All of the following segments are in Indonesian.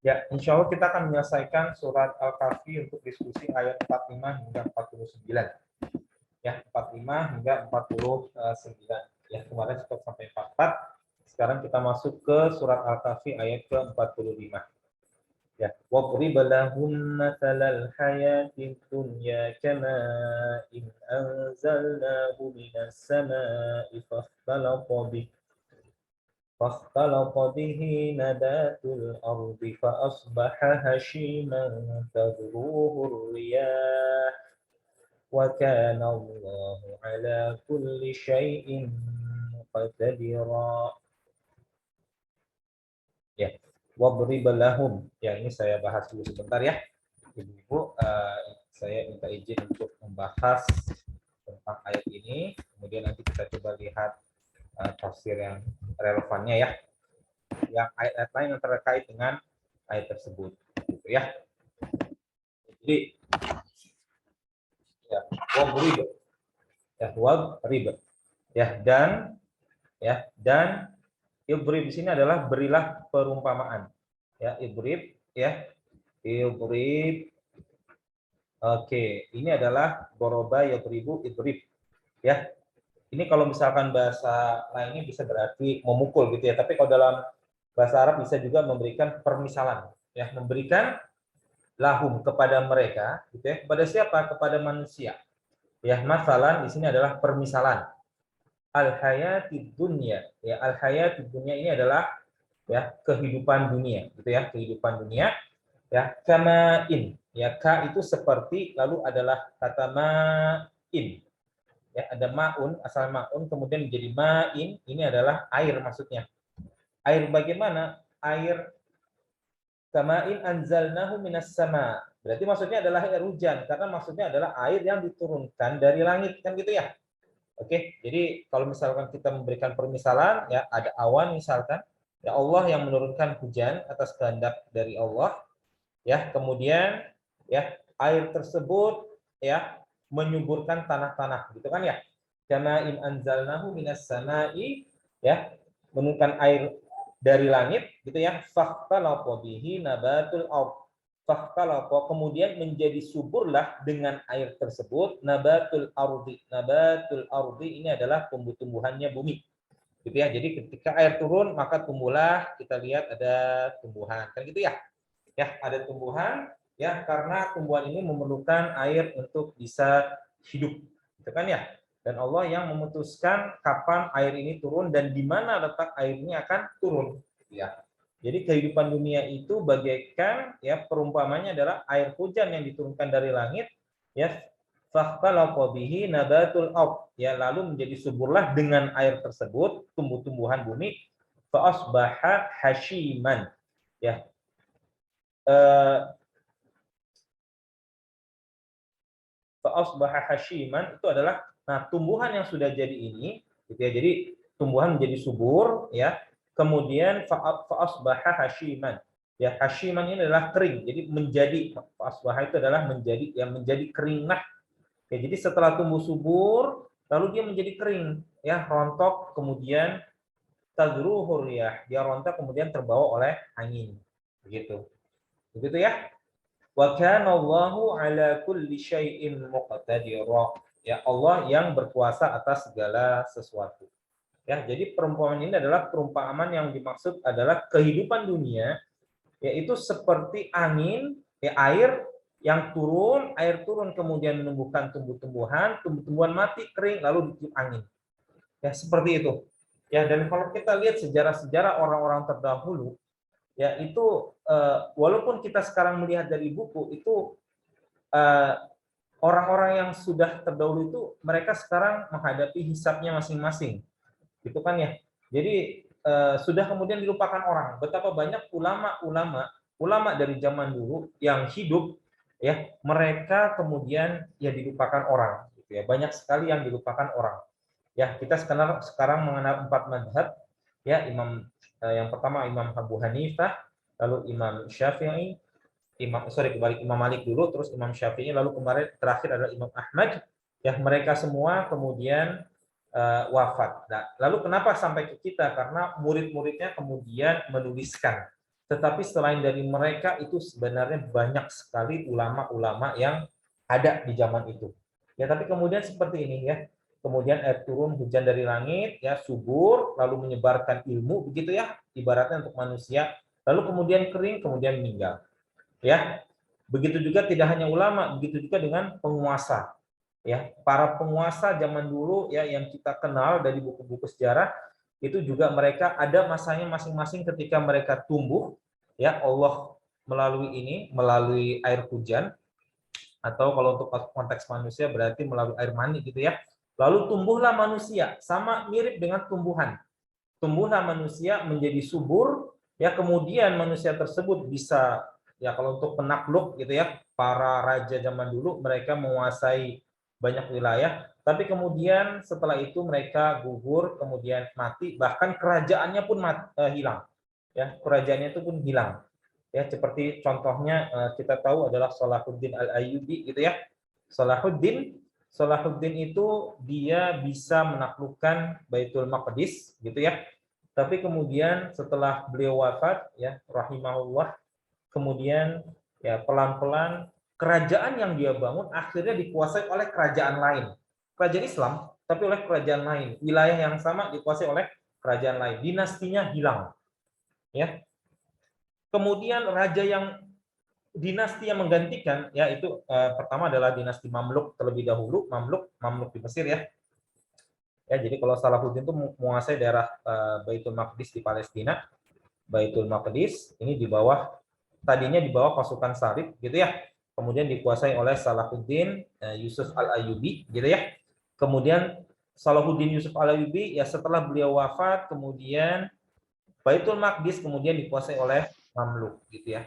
Ya, insya Allah kita akan menyelesaikan surat Al-Kahfi untuk diskusi ayat 45 hingga 49. Ya, 45 hingga 49. Ya, kemarin sempat sampai 44. Sekarang kita masuk ke surat Al-Kahfi ayat ke-45. Ya, wabrib lahum mathalal hayatid dunya kama'in anzalnahu minas sama'i فاختلط به نبات الأرض فأصبح هشيما تذروه الرياح وكان الله على كل شيء مقتدرا. Ya, wabrib lahum. Ya, ini saya bahas dulu sebentar ya. Ibu-ibu, saya minta izin untuk membahas tentang ayat ini. Kemudian nanti kita coba lihat tafsir yang relevannya ya. Yang ayat-ayat lain yang terkait dengan ayat tersebut. Gitu ya. Jadi, ya, wabrib. Ya, wabrib. Dan ibrib di sini adalah berilah perumpamaan. Ya, ibrib ya. Ibrib. Oke, ini adalah boroba yabribu ibrib. Ya. Ini kalau misalkan bahasa lainnya bisa berarti memukul gitu ya. Tapi kalau dalam bahasa Arab bisa juga memberikan permisalan, ya, memberikan lahum kepada mereka, gitu ya. Kepada siapa? Kepada manusia. Ya, masalan di sini adalah permisalan. Al hayatid dunya, ya, al hayatid dunya ini adalah ya kehidupan dunia, gitu ya, kehidupan dunia, ya, kama in, ya, ka itu seperti, lalu adalah kata ma'in, ya, ada maun, asal maun kemudian menjadi ma'in, ini adalah air maksudnya. Air bagaimana? Air kama'in anzalnahu minas sama. Berarti maksudnya adalah air hujan, karena maksudnya adalah air yang diturunkan dari langit, kan gitu ya. Oke, jadi kalau misalkan kita memberikan permisalan, ya, ada awan misalkan, ya, Allah yang menurunkan hujan atas kehendak dari Allah, ya, kemudian ya air tersebut ya menyuburkan tanah-tanah, gitu kan ya. Kama in anzalnahu minas sama'i, ya, menurunkan air dari langit, gitu ya. Fakhtalata bihi nabatul ardh. Fakhtalata, kemudian menjadi suburlah dengan air tersebut nabatul ardi. Nabatul ardi ini adalah tumbuh-tumbuhannya bumi, gitu ya. Jadi ketika air turun maka tumbuhlah, kita lihat ada tumbuhan, kan gitu ya. Ya, ada tumbuhan ya, karena tumbuhan ini memerlukan air untuk bisa hidup, gitu kan ya. Dan Allah yang memutuskan kapan air ini turun dan di mana letak air ini akan turun, gitu ya. Jadi kehidupan dunia itu bagaikan, ya, perumpamannya adalah air hujan yang diturunkan dari langit, ya, fakhtalata bihi nabatul ardh, ya, lalu menjadi suburlah dengan air tersebut tumbuh-tumbuhan bumi, fa asbaha hashiman, ya, fa'asbaha hashiman itu adalah, nah, tumbuhan yang sudah jadi ini, gitu ya. Jadi tumbuhan menjadi subur, ya. Kemudian fa'asbaha hashiman. Ya, hashiman ini adalah kering. Jadi menjadi, fa'asbaha itu adalah menjadi, yang menjadi kering. Nah, ya, jadi setelah tumbuh subur lalu dia menjadi kering, ya, rontok, kemudian tadruhur riyah, dia rontok kemudian terbawa oleh angin. Begitu. Begitu ya. Wa kana Allahu ala kulli syai'in muqtadira. Ya, Allah yang berkuasa atas segala sesuatu. Ya, jadi perumpamaan ini adalah perumpamaan yang dimaksud adalah kehidupan dunia, yaitu seperti angin, ya, air turun kemudian menumbuhkan tumbuh-tumbuhan, tumbuh-tumbuhan mati kering lalu ditiup angin. Ya, seperti itu. Ya, dan kalau kita lihat sejarah-sejarah orang-orang terdahulu, ya, itu walaupun kita sekarang melihat dari buku itu, orang-orang yang sudah terdahulu itu mereka sekarang menghadapi hisabnya masing-masing, gitu kan ya. Jadi sudah kemudian dilupakan orang. Betapa banyak ulama dari zaman dulu yang hidup, ya, mereka kemudian ya dilupakan orang, gitu ya. Banyak sekali yang dilupakan orang. Ya, kita sekarang mengenal 4 mazhab, ya, yang pertama Imam Abu Hanifah, lalu Imam Syafi'i, Imam Malik dulu, terus Imam Syafi'i, lalu kemarin terakhir adalah Imam Ahmad. Ya, mereka semua kemudian wafat. Nah, lalu kenapa sampai ke kita? Karena murid-muridnya kemudian menuliskan. Tetapi selain dari mereka itu sebenarnya banyak sekali ulama-ulama yang ada di zaman itu. Ya, tapi kemudian seperti ini ya. Kemudian air turun, hujan dari langit, ya subur, lalu menyebarkan ilmu, begitu ya, ibaratnya untuk manusia. Lalu kemudian kering, kemudian meninggal. Ya, begitu juga tidak hanya ulama, begitu juga dengan penguasa. Ya, para penguasa zaman dulu ya yang kita kenal dari buku-buku sejarah itu juga mereka ada masanya masing-masing ketika mereka tumbuh, ya Allah melalui air hujan, atau kalau untuk konteks manusia berarti melalui air mani gitu ya. Lalu tumbuhlah manusia, sama mirip dengan tumbuhan. Tumbuhlah manusia menjadi subur, ya kemudian manusia tersebut bisa, ya kalau untuk penakluk gitu ya, para raja zaman dulu mereka menguasai banyak wilayah, tapi kemudian setelah itu mereka gugur, kemudian mati, bahkan kerajaannya pun hilang. Ya, kerajaannya itu pun hilang. Ya, seperti contohnya kita tahu adalah Salahuddin Al-Ayyubi gitu ya. Salahuddin itu dia bisa menaklukkan Baitul Maqdis gitu ya. Tapi kemudian setelah beliau wafat ya rahimahullah, kemudian ya pelan-pelan kerajaan yang dia bangun akhirnya dikuasai oleh kerajaan lain. Kerajaan Islam tapi oleh kerajaan lain. Wilayah yang sama dikuasai oleh kerajaan lain. Dinastinya hilang. Ya. Kemudian raja yang dinasti yang menggantikan yaitu pertama adalah dinasti Mamluk terlebih dahulu, Mamluk di Mesir ya. Ya, jadi kalau Salahuddin itu menguasai daerah Baitul Maqdis di Palestina. Baitul Maqdis ini tadinya di bawah pasukan Salib gitu ya. Kemudian dikuasai oleh Salahuddin Yusuf Al-Ayyubi gitu ya. Kemudian Salahuddin Yusuf Al-Ayyubi ya setelah beliau wafat, kemudian Baitul Maqdis kemudian dikuasai oleh Mamluk gitu ya.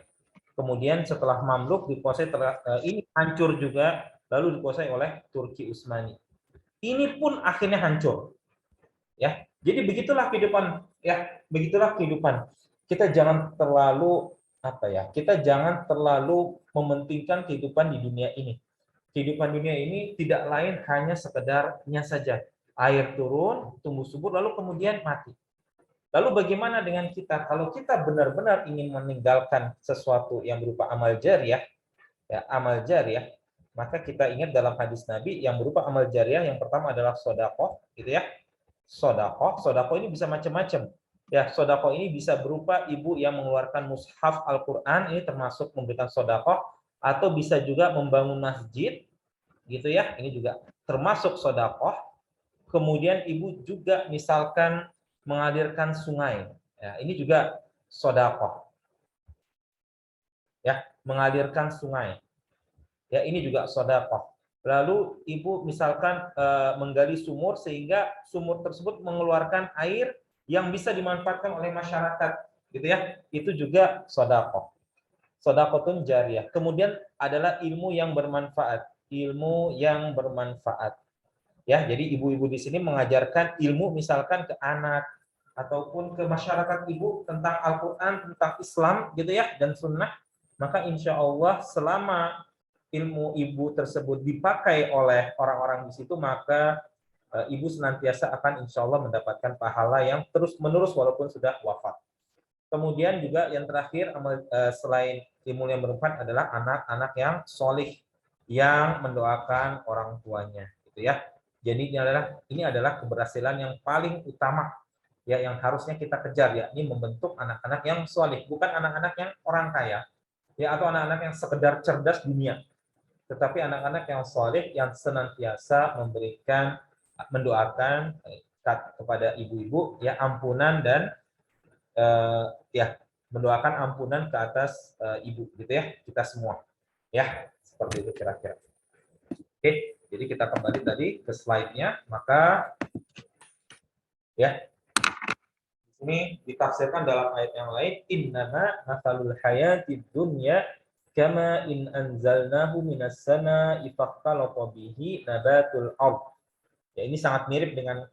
Kemudian setelah Mamluk dikuasai ini hancur juga, lalu dikuasai oleh Turki Utsmani. Ini pun akhirnya hancur. Ya. Jadi begitulah kehidupan ya, begitulah kehidupan. Kita jangan terlalu Kita jangan terlalu mementingkan kehidupan di dunia ini. Kehidupan dunia ini tidak lain hanya sekedarnya saja. Air turun, tumbuh subur lalu kemudian mati. Lalu bagaimana dengan kita? Kalau kita benar-benar ingin meninggalkan sesuatu yang berupa amal jariyah, amal jariyah, maka kita ingat dalam hadis Nabi yang berupa amal jariyah yang pertama adalah sodakoh, gitu ya. Sodakoh ini bisa macam-macam. Ya, sodakoh ini bisa berupa ibu yang mengeluarkan mushaf Al-Quran, ini termasuk memberikan sodakoh, atau bisa juga membangun masjid, gitu ya. Ini juga termasuk sodakoh. Kemudian ibu juga misalkan mengalirkan sungai. Ya, ini juga sodakoh. Ya, mengalirkan sungai. Ya, ini juga sodakoh. Lalu ibu misalkan menggali sumur sehingga sumur tersebut mengeluarkan air yang bisa dimanfaatkan oleh masyarakat, gitu ya. Itu juga sodakoh. Sodakotun jariyah. Kemudian adalah ilmu yang bermanfaat. Ilmu yang bermanfaat. Ya, jadi ibu-ibu di sini mengajarkan ilmu misalkan ke anak ataupun ke masyarakat ibu tentang Al-Quran, tentang Islam gitu ya, dan sunnah, maka insya Allah selama ilmu ibu tersebut dipakai oleh orang-orang di situ, maka ibu senantiasa akan insya Allah mendapatkan pahala yang terus-menerus walaupun sudah wafat. Kemudian juga yang terakhir selain ilmu yang bermanfaat adalah anak-anak yang solih yang mendoakan orang tuanya, gitu ya. Jadi ini adalah keberhasilan yang paling utama ya yang harusnya kita kejar, yakni membentuk anak-anak yang solih, bukan anak-anak yang orang kaya ya atau anak-anak yang sekedar cerdas dunia, tetapi anak-anak yang solih yang senantiasa mendoakan kepada ibu-ibu ya ampunan dan ya mendoakan ampunan ke atas ibu gitu ya, kita semua ya, seperti itu kira-kira. Oke, jadi kita kembali tadi ke slide-nya, maka ya ini ditafsirkan dalam ayat yang lain, innama matsalul hayatid dunya kama in anzalnahu minas sama'i fakhtalata bihi nabatul ard. Ya, ini sangat mirip dengan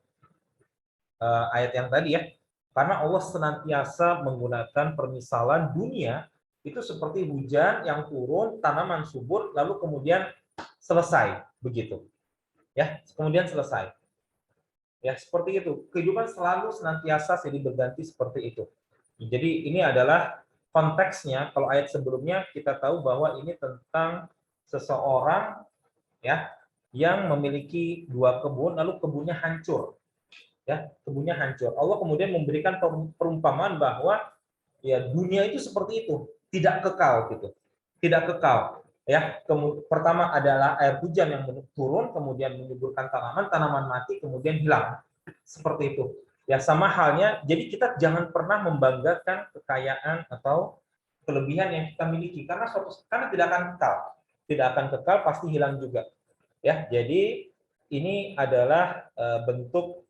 ayat yang tadi ya. Karena Allah senantiasa menggunakan permisalan dunia itu seperti hujan yang turun, tanaman subur, lalu kemudian selesai begitu. Ya, kemudian selesai. Ya, seperti itu. Kehidupan selalu senantiasa silih berganti seperti itu. Jadi ini adalah konteksnya kalau ayat sebelumnya kita tahu bahwa ini tentang seseorang ya yang memiliki 2 kebun lalu kebunnya hancur. Ya, kebunnya hancur. Allah kemudian memberikan perumpamaan bahwa ya dunia itu seperti itu, tidak kekal gitu. Tidak kekal. Ya, pertama adalah air hujan yang turun kemudian menyuburkan tanaman, tanaman mati kemudian hilang. Seperti itu. Ya, sama halnya, jadi kita jangan pernah membanggakan kekayaan atau kelebihan yang kita miliki karena tidak akan kekal. Tidak akan kekal, pasti hilang juga. Ya, jadi ini adalah bentuk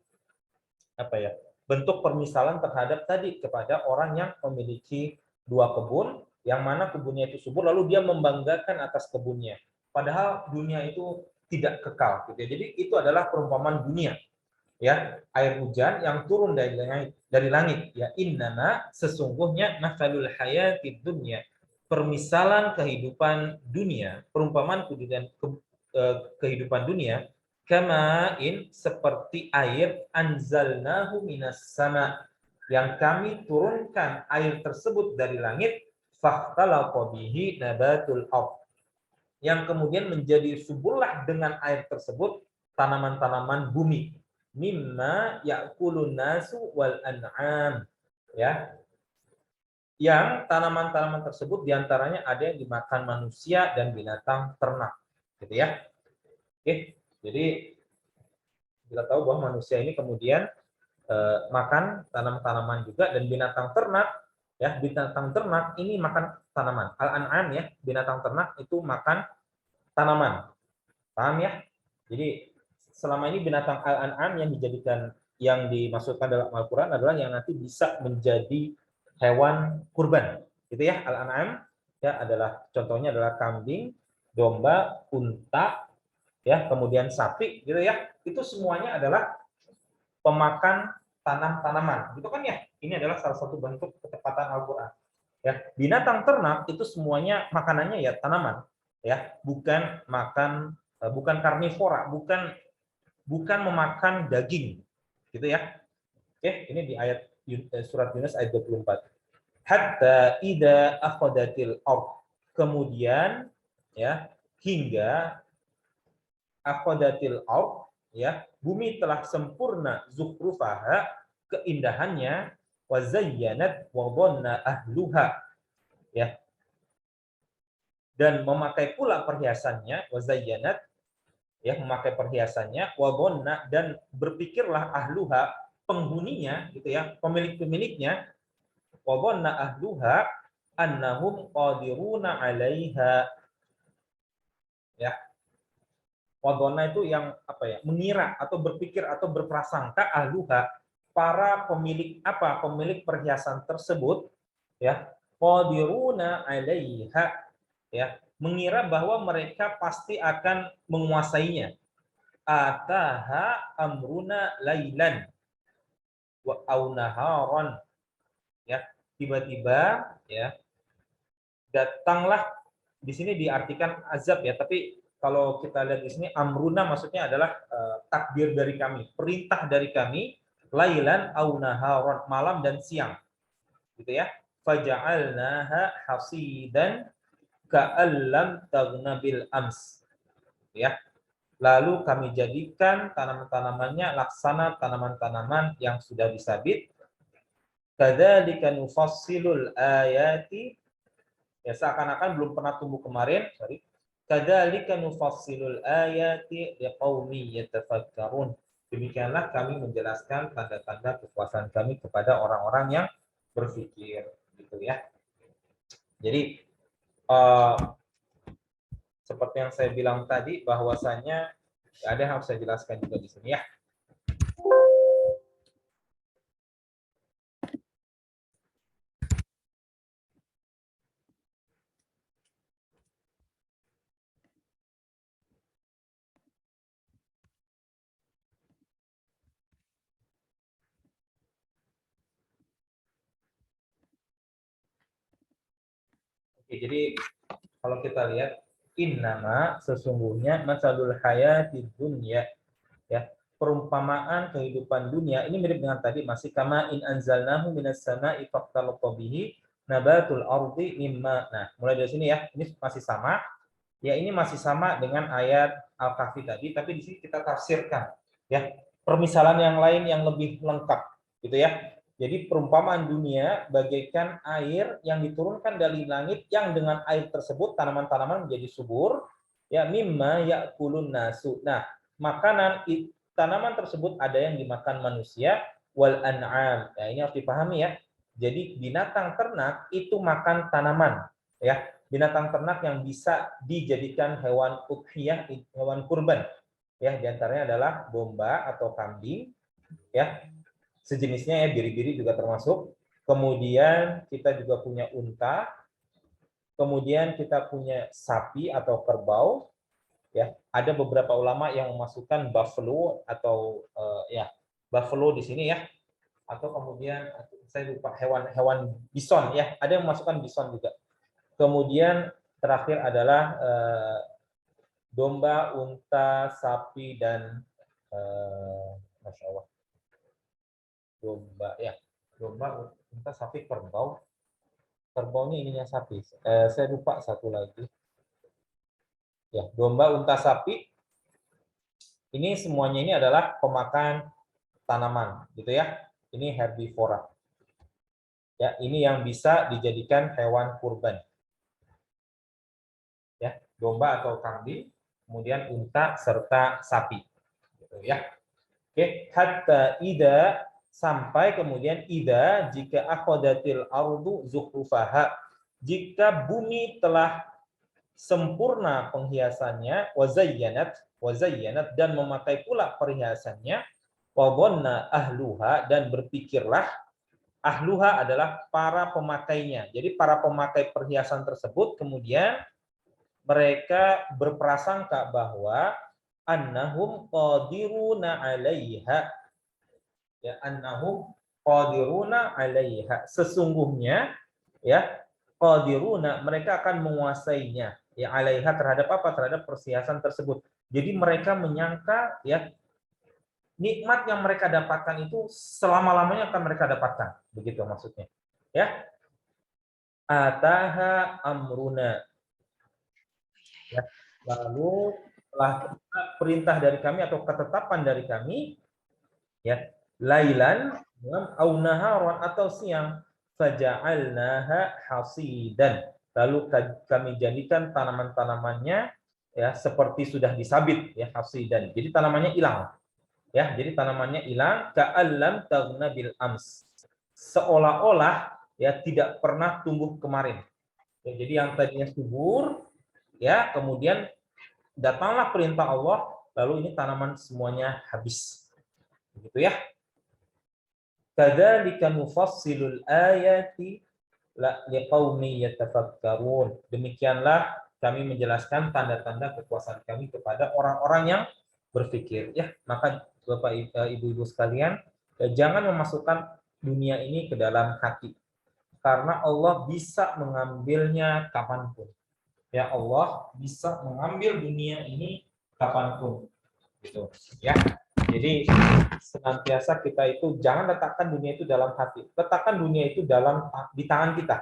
apa ya? Bentuk permisalan terhadap tadi kepada orang yang memiliki 2 kebun, yang mana kebunnya itu subur, lalu dia membanggakan atas kebunnya. Padahal dunia itu tidak kekal. Gitu ya. Jadi itu adalah perumpamaan dunia, ya air hujan yang turun dari langit. Ya innama sesungguhnya masalul hayatid dunya, permisalan kehidupan dunia, perumpamaan kehidupan dunia kamain seperti air anzalnahu minas sama yang kami turunkan air tersebut dari langit fahtalaqa bihi nabatul ardh yang kemudian menjadi suburlah dengan air tersebut tanaman-tanaman bumi mimma ya'kulun nasu wal an'am ya yang tanaman-tanaman tersebut diantaranya ada yang dimakan manusia dan binatang ternak gitu ya. Oke, jadi kita tahu bahwa manusia ini kemudian makan tanaman-tanaman juga dan binatang ternak ya binatang ternak ini makan tanaman al-an'am ya binatang ternak itu makan tanaman paham ya jadi selama ini binatang al-an'am yang dimasukkan dalam Al-Quran adalah yang nanti bisa menjadi hewan kurban gitu ya al-an'am ya adalah contohnya adalah kambing domba unta ya kemudian sapi gitu ya itu semuanya adalah pemakan tanaman gitu kan ya. Ini adalah salah satu bentuk ketepatan Al-Qur'an. Ya, binatang ternak itu semuanya makanannya ya tanaman, ya, bukan karnivora, bukan memakan daging, gitu ya. Oke, ini di ayat surat Yunus ayat 24. Hatta ida akhadatil ard. Kemudian ya, hingga akhadatil ard ya bumi telah sempurna zukhrufaha keindahannya wa zayyanat wa dhanna ahluha ya dan memakai pula perhiasannya wa zayyanat ya memakai perhiasannya wa dhanna dan berpikirlah ahluha penghuninya gitu ya pemilik-pemiliknya wa dhanna ahluha annahum qadiruna 'alaiha ya wadona itu yang apa ya mengira atau berpikir atau berprasangka ahluha para pemilik perhiasan tersebut ya qadiruna 'alaiha ya mengira bahwa mereka pasti akan menguasainya ataha amruna lailan wa aunaharon ya tiba-tiba ya datanglah di sini diartikan azab ya tapi kalau kita lihat di sini amruna maksudnya adalah takdir dari kami, perintah dari kami, lailan au naharon, malam dan siang. Gitu ya. Faja'alnaha hasidan ka'allam taghna bil ams. Ya. Lalu kami jadikan tanaman-tanamannya laksana tanaman-tanaman yang sudah disabit. Kadzalika nufassilul ayati ya seakan-akan belum pernah tumbuh kemarin, kadzalika nufassilul ayati liqaumi yatafakkarun. Demikianlah kami menjelaskan tanda-tanda kekuasaan kami kepada orang-orang yang berpikir gitu ya. Jadi seperti yang saya bilang tadi bahwasanya ada yang harus saya jelaskan juga di sini ya. Oke, jadi kalau kita lihat innama sesungguhnya masalul hayatid dunya ya perumpamaan kehidupan dunia ini mirip dengan tadi masih kama in anzalnahu minas sama'i faqtalaqa bihi nabatul ardi mimma. Nah, mulai dari sini ya. Ini masih sama. Ya, ini masih sama dengan ayat Al-Kahfi tadi, tapi di sini kita tafsirkan ya. Permisalan yang lain yang lebih lengkap gitu ya. Jadi perumpamaan dunia bagaikan air yang diturunkan dari langit yang dengan air tersebut tanaman-tanaman menjadi subur ya mimma ya'kulun nasu. Nah, makanan tanaman tersebut ada yang dimakan manusia wal an'am. Ya, ini harus dipahami ya. Jadi binatang ternak itu makan tanaman ya. Binatang ternak yang bisa dijadikan hewan udhiyah, hewan kurban. Ya, diantaranya adalah domba atau kambing ya. Sejenisnya ya, biri-biri juga termasuk. Kemudian kita juga punya unta, kemudian kita punya sapi atau kerbau ya. Ada beberapa ulama yang memasukkan buffalo atau ya buffalo di sini ya, atau kemudian saya lupa hewan-hewan bison ya, ada yang memasukkan bison juga. Kemudian terakhir adalah domba, unta, sapi dan masya Allah domba ya, domba, unta, sapi, kerbau. Kerbau ini ininya sapi. Saya lupa satu lagi. Ya, domba, unta, sapi. Ini semuanya ini adalah pemakan tanaman, gitu ya. Ini herbivora. Ya, ini yang bisa dijadikan hewan kurban. Ya, domba atau kambing, kemudian unta serta sapi. Gitu ya. Oke, hatta ida sampai kemudian ida jika akhadatil ardu zukhrufaha, jika bumi telah sempurna penghiasannya, wazayyanat dan memakai pula perhiasannya, wa dhanna ahluha dan berpikirlah, ahluha adalah para pemakainya. Jadi para pemakai perhiasan tersebut kemudian mereka berprasangka bahwa annahum qadiruna 'alaiha, ya annahum qadiruna 'alaiha, sesungguhnya ya qadiruna mereka akan menguasainya ya 'alaiha terhadap apa, terhadap perhiasan tersebut. Jadi mereka menyangka ya nikmat yang mereka dapatkan itu selama-lamanya akan mereka dapatkan, begitu maksudnya ya. Ataha amruna ya, lalu setelah perintah dari kami atau ketetapan dari kami ya, lailan au naharan atau siang, faja'alnaha hasidan, lalu kami jadikan tanaman-tanamannya ya seperti sudah disabit ya, hasidan. Jadi tanamannya hilang. Ya, jadi tanamannya hilang, ka'allam taghna bil ams. Seolah-olah ya tidak pernah tumbuh kemarin. Ya, jadi yang tadinya subur ya, kemudian datanglah perintah Allah, lalu ini tanaman semuanya habis. Begitu ya. Kadzalika nufassilul ayati liqaumi yatafakkarun. Demikianlah kami menjelaskan tanda-tanda kekuasaan kami kepada orang-orang yang berpikir. Ya, maka Bapak Ibu-ibu sekalian, jangan memasukkan dunia ini ke dalam hati. Karena Allah bisa mengambilnya kapanpun. Ya, Allah bisa mengambil dunia ini kapanpun. Gitu. Ya. Jadi senantiasa kita itu jangan letakkan dunia itu dalam hati. Letakkan dunia itu di tangan kita.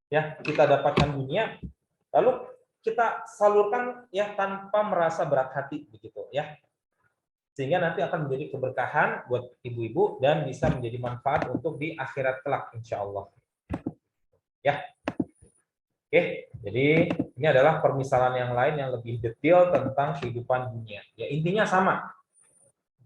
Ya, kita dapatkan dunia, lalu kita salurkan ya tanpa merasa berat hati begitu ya. Sehingga nanti akan menjadi keberkahan buat ibu-ibu dan bisa menjadi manfaat untuk di akhirat kelak insya Allah. Ya. Oke, jadi ini adalah permisalan yang lain yang lebih detail tentang kehidupan dunia. Ya, intinya sama.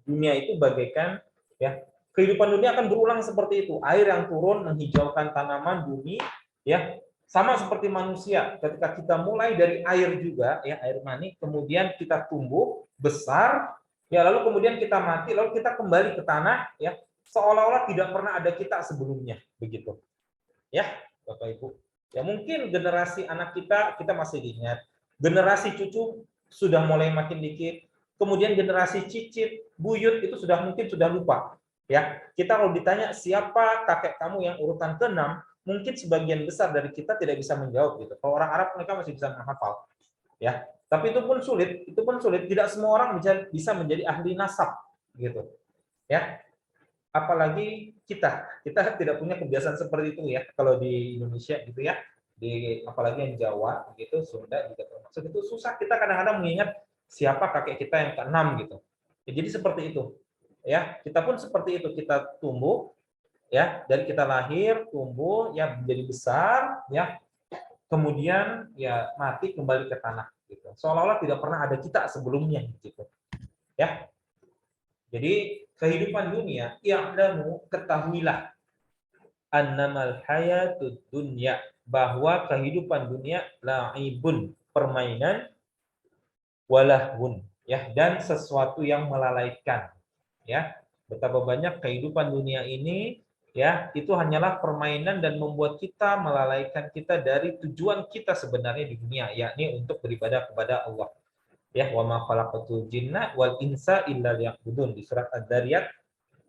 Dunia itu bagaikan ya, kehidupan dunia akan berulang seperti itu. Air yang turun menghijaukan tanaman, bumi, ya sama seperti manusia. Ketika kita mulai dari air juga, ya air mani, kemudian kita tumbuh besar, ya lalu kemudian kita mati, lalu kita kembali ke tanah, ya seolah-olah tidak pernah ada kita sebelumnya, begitu. Ya, Bapak Ibu. Ya mungkin generasi anak kita masih ingat, generasi cucu sudah mulai makin dikit, kemudian generasi cicit, buyut itu mungkin sudah lupa. Ya, kita kalau ditanya siapa kakek kamu yang urutan ke-6, mungkin sebagian besar dari kita tidak bisa menjawab gitu. Kalau orang Arab mereka masih bisa menghafal. Ya, tapi itu pun sulit, tidak semua orang bisa menjadi ahli nasab gitu. Ya. apalagi kita tidak punya kebiasaan seperti itu ya kalau di Indonesia gitu ya, di apalagi yang Jawa gitu, Sunda juga termasuk, itu susah kita kadang-kadang mengingat siapa kakek kita yang keenam gitu ya. Jadi seperti itu ya, kita pun seperti itu, kita tumbuh ya, dari kita lahir tumbuh ya menjadi besar ya, kemudian ya mati kembali ke tanah gitu, seolah-olah tidak pernah ada kita sebelumnya gitu ya. Jadi kehidupan dunia, i'lamu, ketahuilah, annamal hayatud dunya, bahwa kehidupan dunia la'ibun, permainan, walahun, ya, dan sesuatu yang melalaikan, ya. Betapa banyak kehidupan dunia ini ya, itu hanyalah permainan dan membuat kita melalaikan kita dari tujuan kita sebenarnya di dunia, yakni untuk beribadah kepada Allah. Ya, wa ma khalaqatul jinna wal insa illa liya'budun, di surat Ad-Dariyat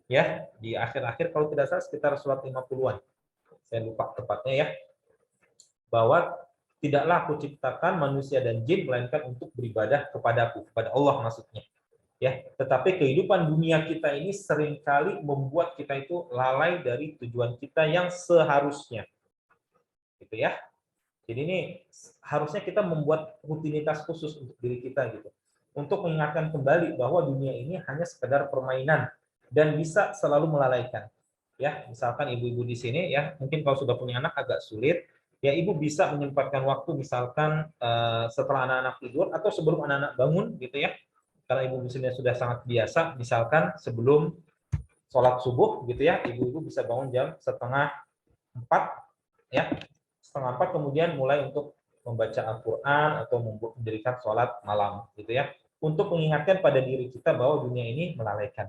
ya, di akhir-akhir kalau tidak salah sekitar surat 50-an. Saya lupa tepatnya ya. Bahwa tidaklah aku ciptakan manusia dan jin melainkan untuk beribadah kepadaku, kepada Allah maksudnya. Ya, tetapi kehidupan dunia kita ini seringkali membuat kita itu lalai dari tujuan kita yang seharusnya. Gitu ya. Jadi ini harusnya kita membuat rutinitas khusus untuk diri kita gitu. Untuk mengingatkan kembali bahwa dunia ini hanya sekedar permainan dan bisa selalu melalaikan. Ya, misalkan ibu-ibu di sini ya, mungkin kalau sudah punya anak agak sulit, ya ibu bisa menyempatkan waktu misalkan setelah anak-anak tidur atau sebelum anak-anak bangun gitu ya. Karena ibu di sini sudah sangat biasa, misalkan sebelum sholat subuh gitu ya, ibu-ibu bisa bangun jam setengah 4 ya, setengah 4 kemudian mulai untuk membaca Al-Quran atau mendirikan sholat malam gitu ya, untuk mengingatkan pada diri kita bahwa dunia ini melalaikan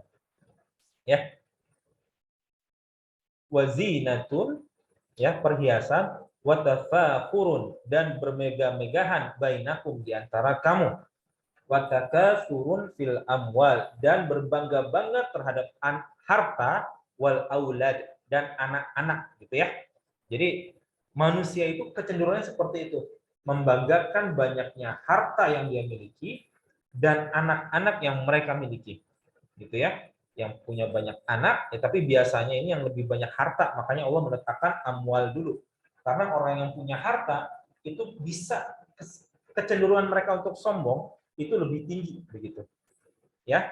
ya. Wazinatun, ya, perhiasan, watafakurun, dan bermegah-megahan bainakum, di antara kamu, watakasurun fil amwal, dan berbangga-bangga terhadap harta, wal aulad, dan anak-anak gitu ya. Jadi manusia itu kecenderungannya seperti itu, membanggakan banyaknya harta yang dia miliki dan anak-anak yang mereka miliki gitu ya. Yang punya banyak anak ya, tapi biasanya ini yang lebih banyak harta, makanya Allah meletakkan amwal dulu, karena orang yang punya harta itu bisa, kecenderungan mereka untuk sombong itu lebih tinggi begitu ya.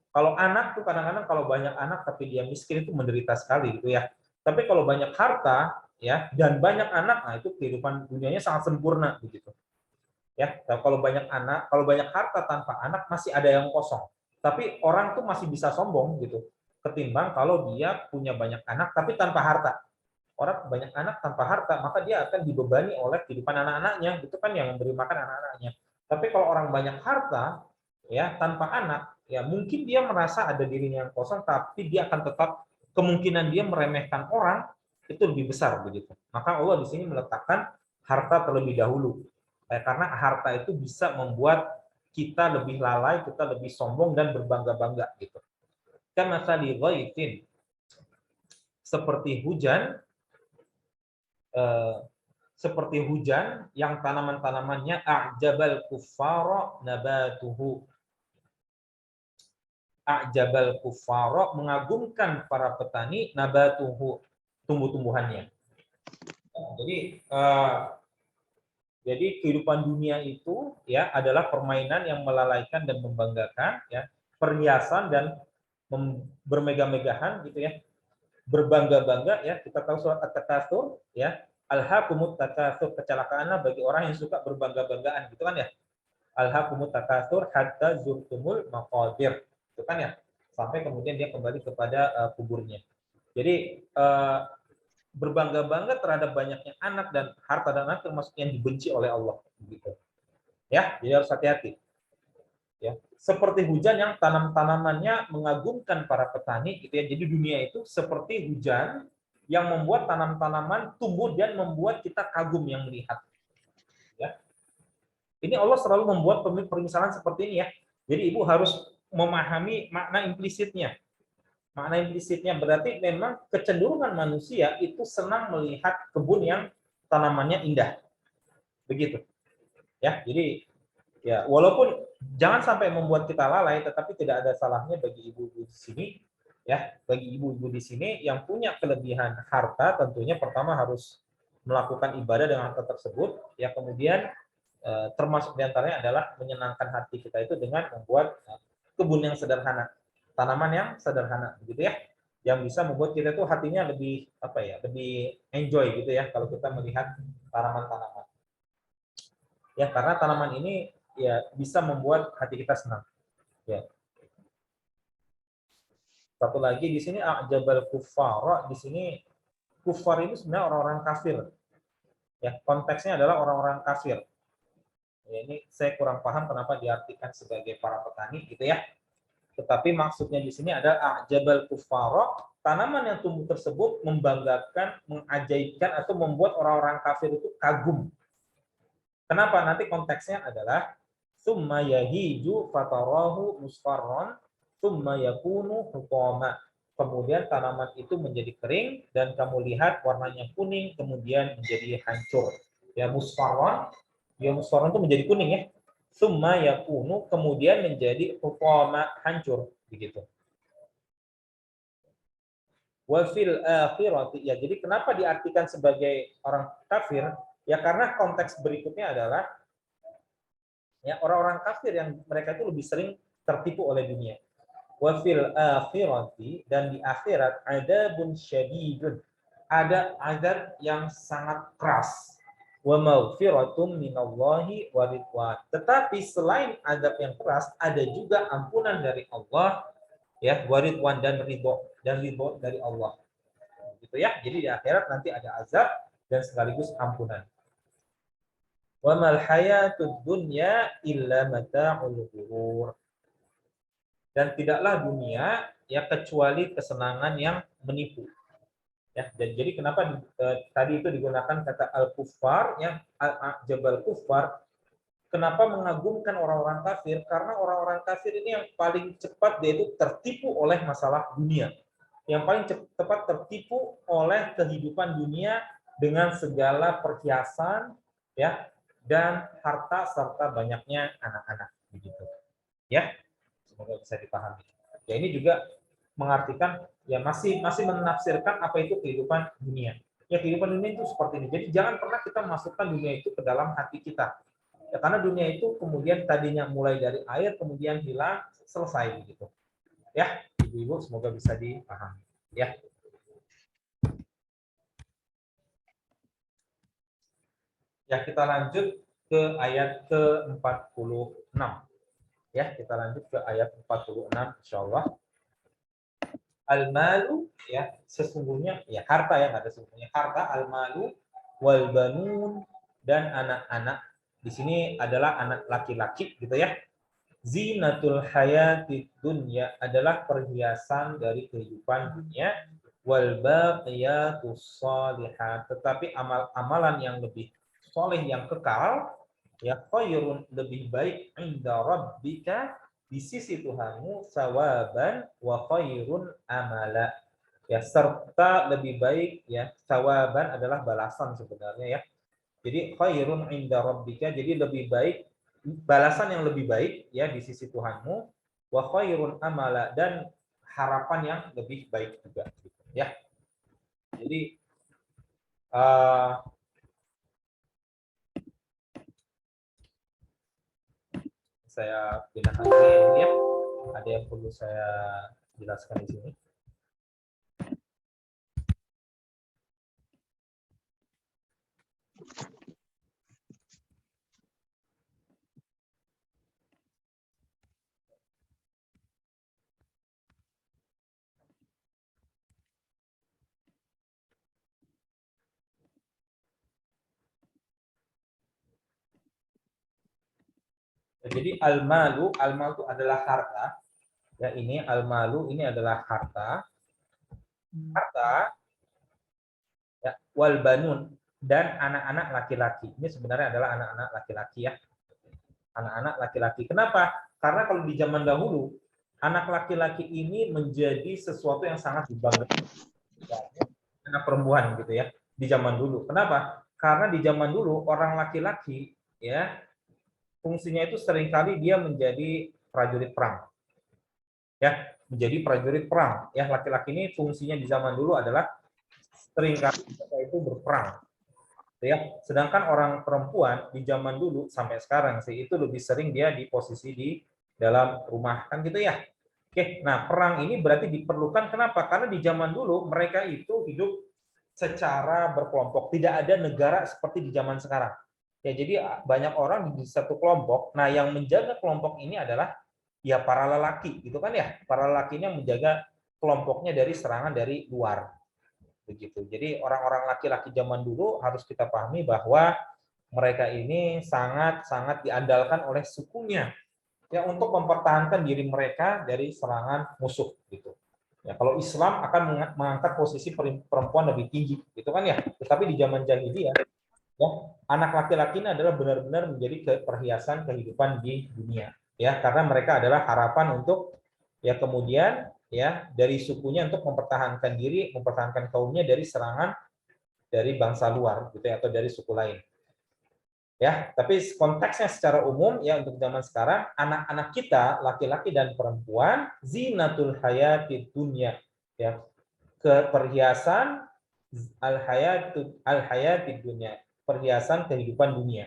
Kalau anak tuh kadang-kadang kalau banyak anak tapi dia miskin itu menderita sekali gitu ya. Tapi kalau banyak harta ya dan banyak anak, nah itu kehidupan dunianya sangat sempurna begitu. Ya, nah, kalau banyak harta tanpa anak masih ada yang kosong. Tapi orang tuh masih bisa sombong gitu. Ketimbang kalau dia punya banyak anak tapi tanpa harta. Orang banyak anak tanpa harta, maka dia akan dibebani oleh kehidupan anak-anaknya, itu kan yang memberi makan anak-anaknya. Tapi kalau orang banyak harta ya tanpa anak, ya mungkin dia merasa ada dirinya yang kosong, tapi dia akan tetap, kemungkinan dia meremehkan orang itu lebih besar begitu. Maka Allah di sini meletakkan harta terlebih dahulu. Karena harta itu bisa membuat kita lebih lalai, kita lebih sombong dan berbangga-bangga gitu. Kama tali ghaithin, seperti hujan, seperti hujan yang tanaman-tanamannya a'jabal kuffara nabatuhu. A'jabal kuffara, mengagumkan para petani, nabatuhu, tumbuh-tumbuhannya. Jadi kehidupan dunia itu ya adalah permainan yang melalaikan dan membanggakan ya, perhiasan dan bermegah-megahan gitu ya, berbangga-bangga ya. Kita tahu surat At-Takatsur ya, alhaakumut takatsur, kecelakaanlah bagi orang yang suka berbangga-banggaan gitu kan ya. Alhaakumut takatsur hatta zurtumul maqabir, itu kan ya, sampai kemudian dia kembali kepada kuburnya. Jadi berbangga-bangga terhadap banyaknya anak dan harta dan anak termasuk yang dibenci oleh Allah gitu. Ya, jadi harus hati-hati. Ya, seperti hujan yang tanam-tanamannya mengagumkan para petani gitu ya. Jadi dunia itu seperti hujan yang membuat tanam-tanaman tumbuh dan membuat kita kagum yang melihat. Ya. Ini Allah selalu membuat permisalan seperti ini ya. Jadi ibu harus memahami makna implisitnya. Makna implisitnya berarti memang kecenderungan manusia itu senang melihat kebun yang tanamannya indah. Begitu. Ya, jadi ya walaupun jangan sampai membuat kita lalai, tetapi tidak ada salahnya bagi ibu-ibu di sini Ya, bagi ibu-ibu di sini yang punya kelebihan harta tentunya pertama harus melakukan ibadah dengan harta tersebut, ya kemudian termasuk diantaranya adalah menyenangkan hati kita itu dengan membuat kebun yang sederhana, tanaman yang sederhana, gitu ya, yang bisa membuat kita tuh hatinya lebih apa ya, lebih enjoy gitu ya kalau kita melihat tanaman-tanaman. Ya, karena tanaman ini ya bisa membuat hati kita senang. Ya. Satu lagi di sini ajabal kufar, di sini kufar ini sebenarnya orang-orang kafir. Ya, konteksnya adalah orang-orang kafir. Ya, ini saya kurang paham kenapa diartikan sebagai para petani gitu ya. Tetapi maksudnya di sini ada ajabal kufar, tanaman yang tumbuh tersebut membanggakan, mengajaibkan atau membuat orang-orang kafir itu kagum. Kenapa? Nanti konteksnya adalah summa yahiju fatarahu musfarron summa yakunu hutama. Kemudian tanaman itu menjadi kering dan kamu lihat warnanya kuning kemudian menjadi hancur. Ya musfarron itu menjadi kuning ya. Summa yakunu kemudian menjadi hutama, hancur begitu. Wa fil akhirati, ya jadi kenapa diartikan sebagai orang kafir? Ya karena konteks berikutnya adalah ya orang-orang kafir yang mereka itu lebih sering tertipu oleh dunia. Wa fil akhirati, dan di akhirat ada bun syadidun, ada azab yang sangat keras. Wa maghfiratum minallahi wa ridwan. Tetapi selain azab yang keras ada juga ampunan dari Allah, ya, wa ridwan, dan ridho dari Allah. Gitu ya. Jadi di akhirat nanti ada azab dan sekaligus ampunan. Wa mal hayatud dunya illa mata'ul ghurur. Dan tidaklah dunia ya kecuali kesenangan yang menipu. Ya, jadi kenapa tadi itu digunakan kata al-kuffar, yang jabal kuffar, kenapa mengagumkan orang-orang kafir? Karena orang-orang kafir ini yang paling cepat dia itu tertipu oleh masalah dunia. Yang paling cepat tertipu oleh kehidupan dunia dengan segala perhiasan, ya, dan harta serta banyaknya anak-anak begitu. Ya, semoga bisa dipahami. Ya, ini juga mengartikan ya masih menafsirkan apa itu kehidupan dunia. Ya, kehidupan dunia itu seperti ini. Jadi jangan pernah kita masukkan dunia itu ke dalam hati kita. Ya, karena dunia itu kemudian tadinya mulai dari air kemudian hilang, selesai begitu. Ya, ibu-ibu semoga bisa dipahami. Ya. Ya, kita lanjut ke ayat ke-46. Ya, kita lanjut ke ayat 46 insyaallah. Al-malu, ya, sesungguhnya ya harta, yang ada sesungguhnya harta, al-malu wal banun, dan anak-anak di sini adalah anak laki-laki gitu ya. Zinatul hayatid dunya, adalah perhiasan dari kehidupan dunia. Wal baqiyatus shalihat, tetapi amal-amalan yang lebih soleh yang kekal, ya khairun, lebih baik, inda rabbika, di sisi Tuhanmu, sawaban wa khairun amala, ya serta lebih baik, ya sawaban adalah balasan sebenarnya ya. Jadi khairun inda rabbika, jadi lebih baik, balasan yang lebih baik ya di sisi Tuhanmu, wa khairun amala, dan harapan yang lebih baik juga gitu, ya. Jadi saya pindah lagi ini ya. Ada yang perlu saya jelaskan di sini. Jadi al-malu itu adalah harta. Ya, ini al-malu ini adalah harta. Harta, ya, wal banun, dan anak-anak laki-laki. Ini sebenarnya adalah anak-anak laki-laki ya. Anak-anak laki-laki. Kenapa? Karena kalau di zaman dahulu, anak laki-laki ini menjadi sesuatu yang sangat dibanggakan. Anak perempuan gitu ya. Di zaman dulu. Kenapa? Karena di zaman dulu orang laki-laki ya fungsinya itu seringkali dia menjadi prajurit perang. Ya, menjadi prajurit perang. Ya, laki-laki ini fungsinya di zaman dulu adalah seringkali itu berperang. Ya, sedangkan orang perempuan di zaman dulu sampai sekarang sih itu lebih sering dia di posisi di dalam rumah kan gitu ya. Oke, nah perang ini berarti diperlukan kenapa? Karena di zaman dulu mereka itu hidup secara berkelompok, tidak ada negara seperti di zaman sekarang. Ya, jadi banyak orang di satu kelompok. Nah, yang menjaga kelompok ini adalah ya para lelaki, gitu kan ya. Para lelakinya menjaga kelompoknya dari serangan dari luar. Begitu. Jadi orang-orang laki-laki zaman dulu harus kita pahami bahwa mereka ini sangat-sangat diandalkan oleh sukunya ya untuk mempertahankan diri mereka dari serangan musuh gitu. Ya, kalau Islam akan mengangkat posisi perempuan lebih tinggi, gitu kan ya. Tetapi di zaman jahiliyah, ya, anak laki-laki ini adalah benar-benar menjadi perhiasan kehidupan di dunia, ya, karena mereka adalah harapan untuk ya kemudian ya dari sukunya untuk mempertahankan diri, mempertahankan kaumnya dari serangan dari bangsa luar, gitu ya, atau dari suku lain. Ya, tapi konteksnya secara umum ya untuk zaman sekarang anak-anak kita laki-laki dan perempuan zinatul hayatid dunya ya perhiasan al hayatid dunya perhiasan kehidupan dunia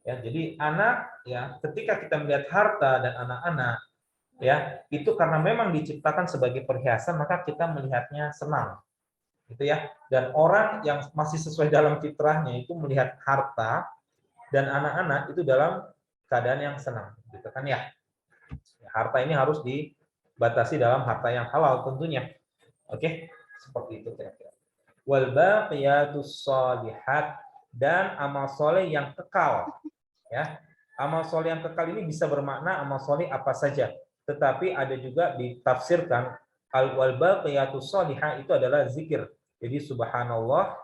ya jadi anak ya ketika kita melihat harta dan anak-anak ya itu karena memang diciptakan sebagai perhiasan maka kita melihatnya senang gitu ya dan orang yang masih sesuai dalam fitrahnya itu melihat harta dan anak-anak itu dalam keadaan yang senang, gitu kan ya. Harta ini harus dibatasi dalam harta yang halal tentunya. Oke, seperti itu kira-kira. Wal baqiyatus shalihat dan amal soleh yang kekal. Ya, amal soleh yang kekal ini bisa bermakna amal soleh apa saja. Tetapi ada juga ditafsirkan wal baqiyatus shalihah itu adalah zikir. Jadi subhanallah,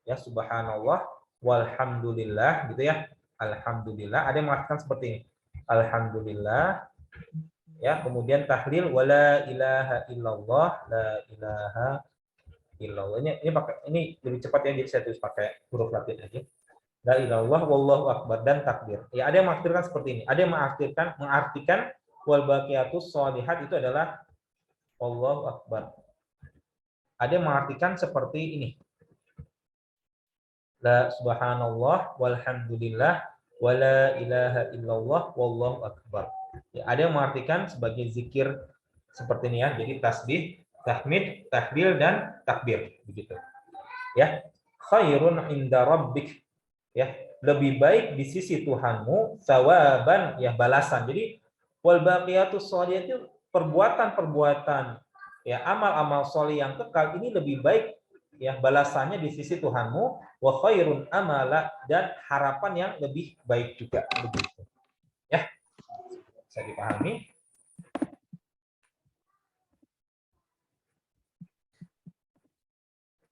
ya subhanallah, walhamdulillah gitu ya. Alhamdulillah. Ada yang mengatakan seperti ini. Alhamdulillah. Ya, kemudian tahlil wala ilaha illallah, la ilaha illallah. Ini pakai ini lebih cepat ya jadi saya tulis pakai huruf Latin aja. La ilallah wallahu akbar dan takbir. Ya, ada yang mengartikan seperti ini. Ada yang mengartikan wal baqiyatus shalihat itu adalah Allahu akbar. Ada yang mengartikan seperti ini. La subhanallah walhamdulillah wala ilaha illallah wallahu akbar. Ya, ada yang mengartikan sebagai zikir seperti ini ya. Jadi tasbih, tahmid, tahlil dan takbir begitu. Ya. Khairun inda rabbik. Ya, lebih baik di sisi Tuhanmu sawaban ya balasan. Jadi wal baqiyatus sholihah itu perbuatan-perbuatan ya amal-amal sholih yang kekal ini lebih baik ya balasannya di sisi Tuhanmu wa khairun amala dan harapan yang lebih baik juga begitu. Ya. Bisa dipahami?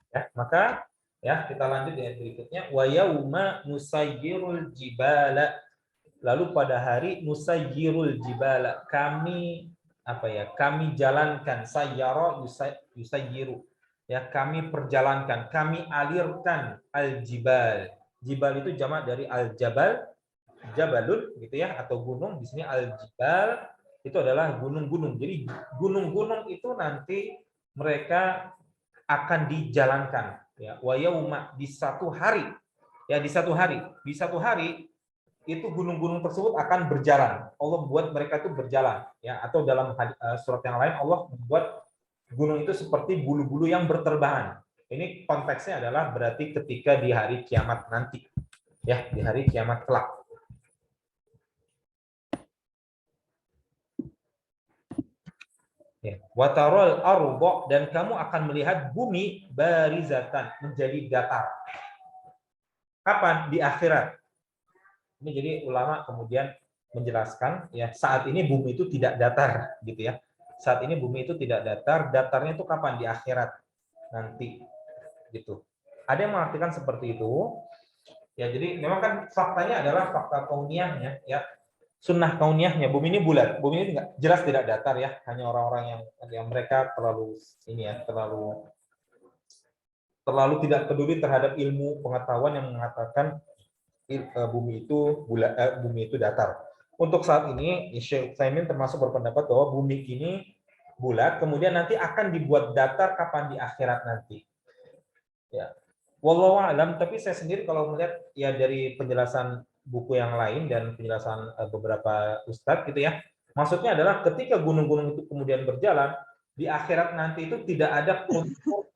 Ya, maka ya kita lanjut di ayat berikutnya wa yauma nusayyirul jibala. Lalu pada hari nusayyirul jibala kami apa ya? Kami jalankan sayyara yusayyiru. Ya, kami perjalankan, kami alirkan al-jibal. Jibal itu jamak dari al-jabal, jabalun gitu ya atau gunung. Di sini al-jibal itu adalah gunung-gunung. Jadi gunung-gunung itu nanti mereka akan dijalankan ya wa yauma di satu hari ya di satu hari itu gunung-gunung tersebut akan berjalan. Allah buat mereka itu berjalan ya atau dalam surat yang lain Allah membuat gunung itu seperti bulu-bulu yang berterbangan. Ini konteksnya adalah berarti ketika di hari kiamat nanti ya di hari kiamat kelak. Ya. Watarol arbo dan kamu akan melihat bumi barizatan menjadi datar. Kapan? Di akhirat. Ini jadi ulama kemudian menjelaskan ya saat ini bumi itu tidak datar gitu ya. Saat ini bumi itu tidak datar, datarnya itu kapan? Di akhirat nanti gitu. Ada yang mengartikan seperti itu. Ya jadi memang kan faktanya adalah fakta kauniyahnya ya. Sunnah kauniyahnya bumi ini bulat, bumi ini enggak jelas tidak datar ya, hanya orang-orang yang mereka terlalu ini ya, terlalu tidak peduli terhadap ilmu pengetahuan yang mengatakan bumi itu bumi itu datar. Untuk saat ini, Syekh Utsaimin termasuk berpendapat bahwa bumi ini bulat, kemudian nanti akan dibuat datar kapan di akhirat nanti. Ya. Wallahu a'lam, tapi saya sendiri kalau melihat ya dari penjelasan buku yang lain dan penjelasan beberapa ustadz gitu ya, maksudnya adalah ketika gunung-gunung itu kemudian berjalan di akhirat nanti itu tidak ada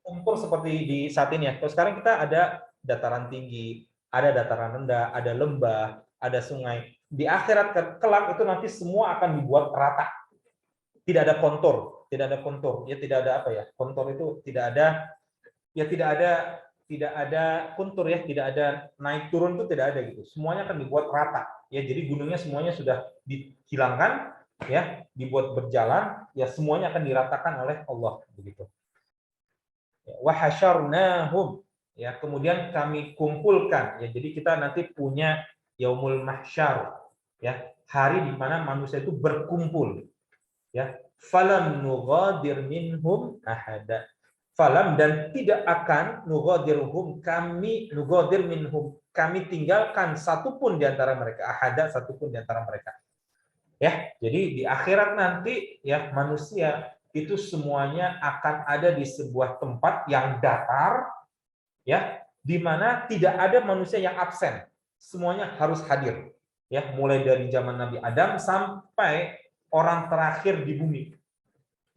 kontur seperti di saat ini ya. Kalau sekarang kita ada dataran tinggi, ada dataran rendah, ada lembah, ada sungai. Di akhirat kelak itu nanti semua akan dibuat rata, tidak ada kontur, tidak ada kontur, ya tidak ada apa ya, kontur itu tidak ada, ya tidak ada kontur ya, tidak ada naik turun itu tidak ada gitu. Semuanya akan dibuat rata. Ya, jadi gunungnya semuanya sudah dihilangkan ya, dibuat berjalan, ya semuanya akan diratakan oleh Allah begitu. Wa hasyarnahum, ya kemudian kami kumpulkan ya. Jadi kita nanti punya yaumul mahsyar ya, hari di mana manusia itu berkumpul ya. Falam nughadir minhum ahada. Falam, dan tidak akan nughadirhum, kami nughadir minhum, kami tinggalkan satupun di antara mereka, ahada, satupun di antara mereka. Ya, jadi di akhirat nanti ya manusia itu semuanya akan ada di sebuah tempat yang datar ya, di mana tidak ada manusia yang absen. Semuanya harus hadir. Ya, mulai dari zaman Nabi Adam sampai orang terakhir di bumi.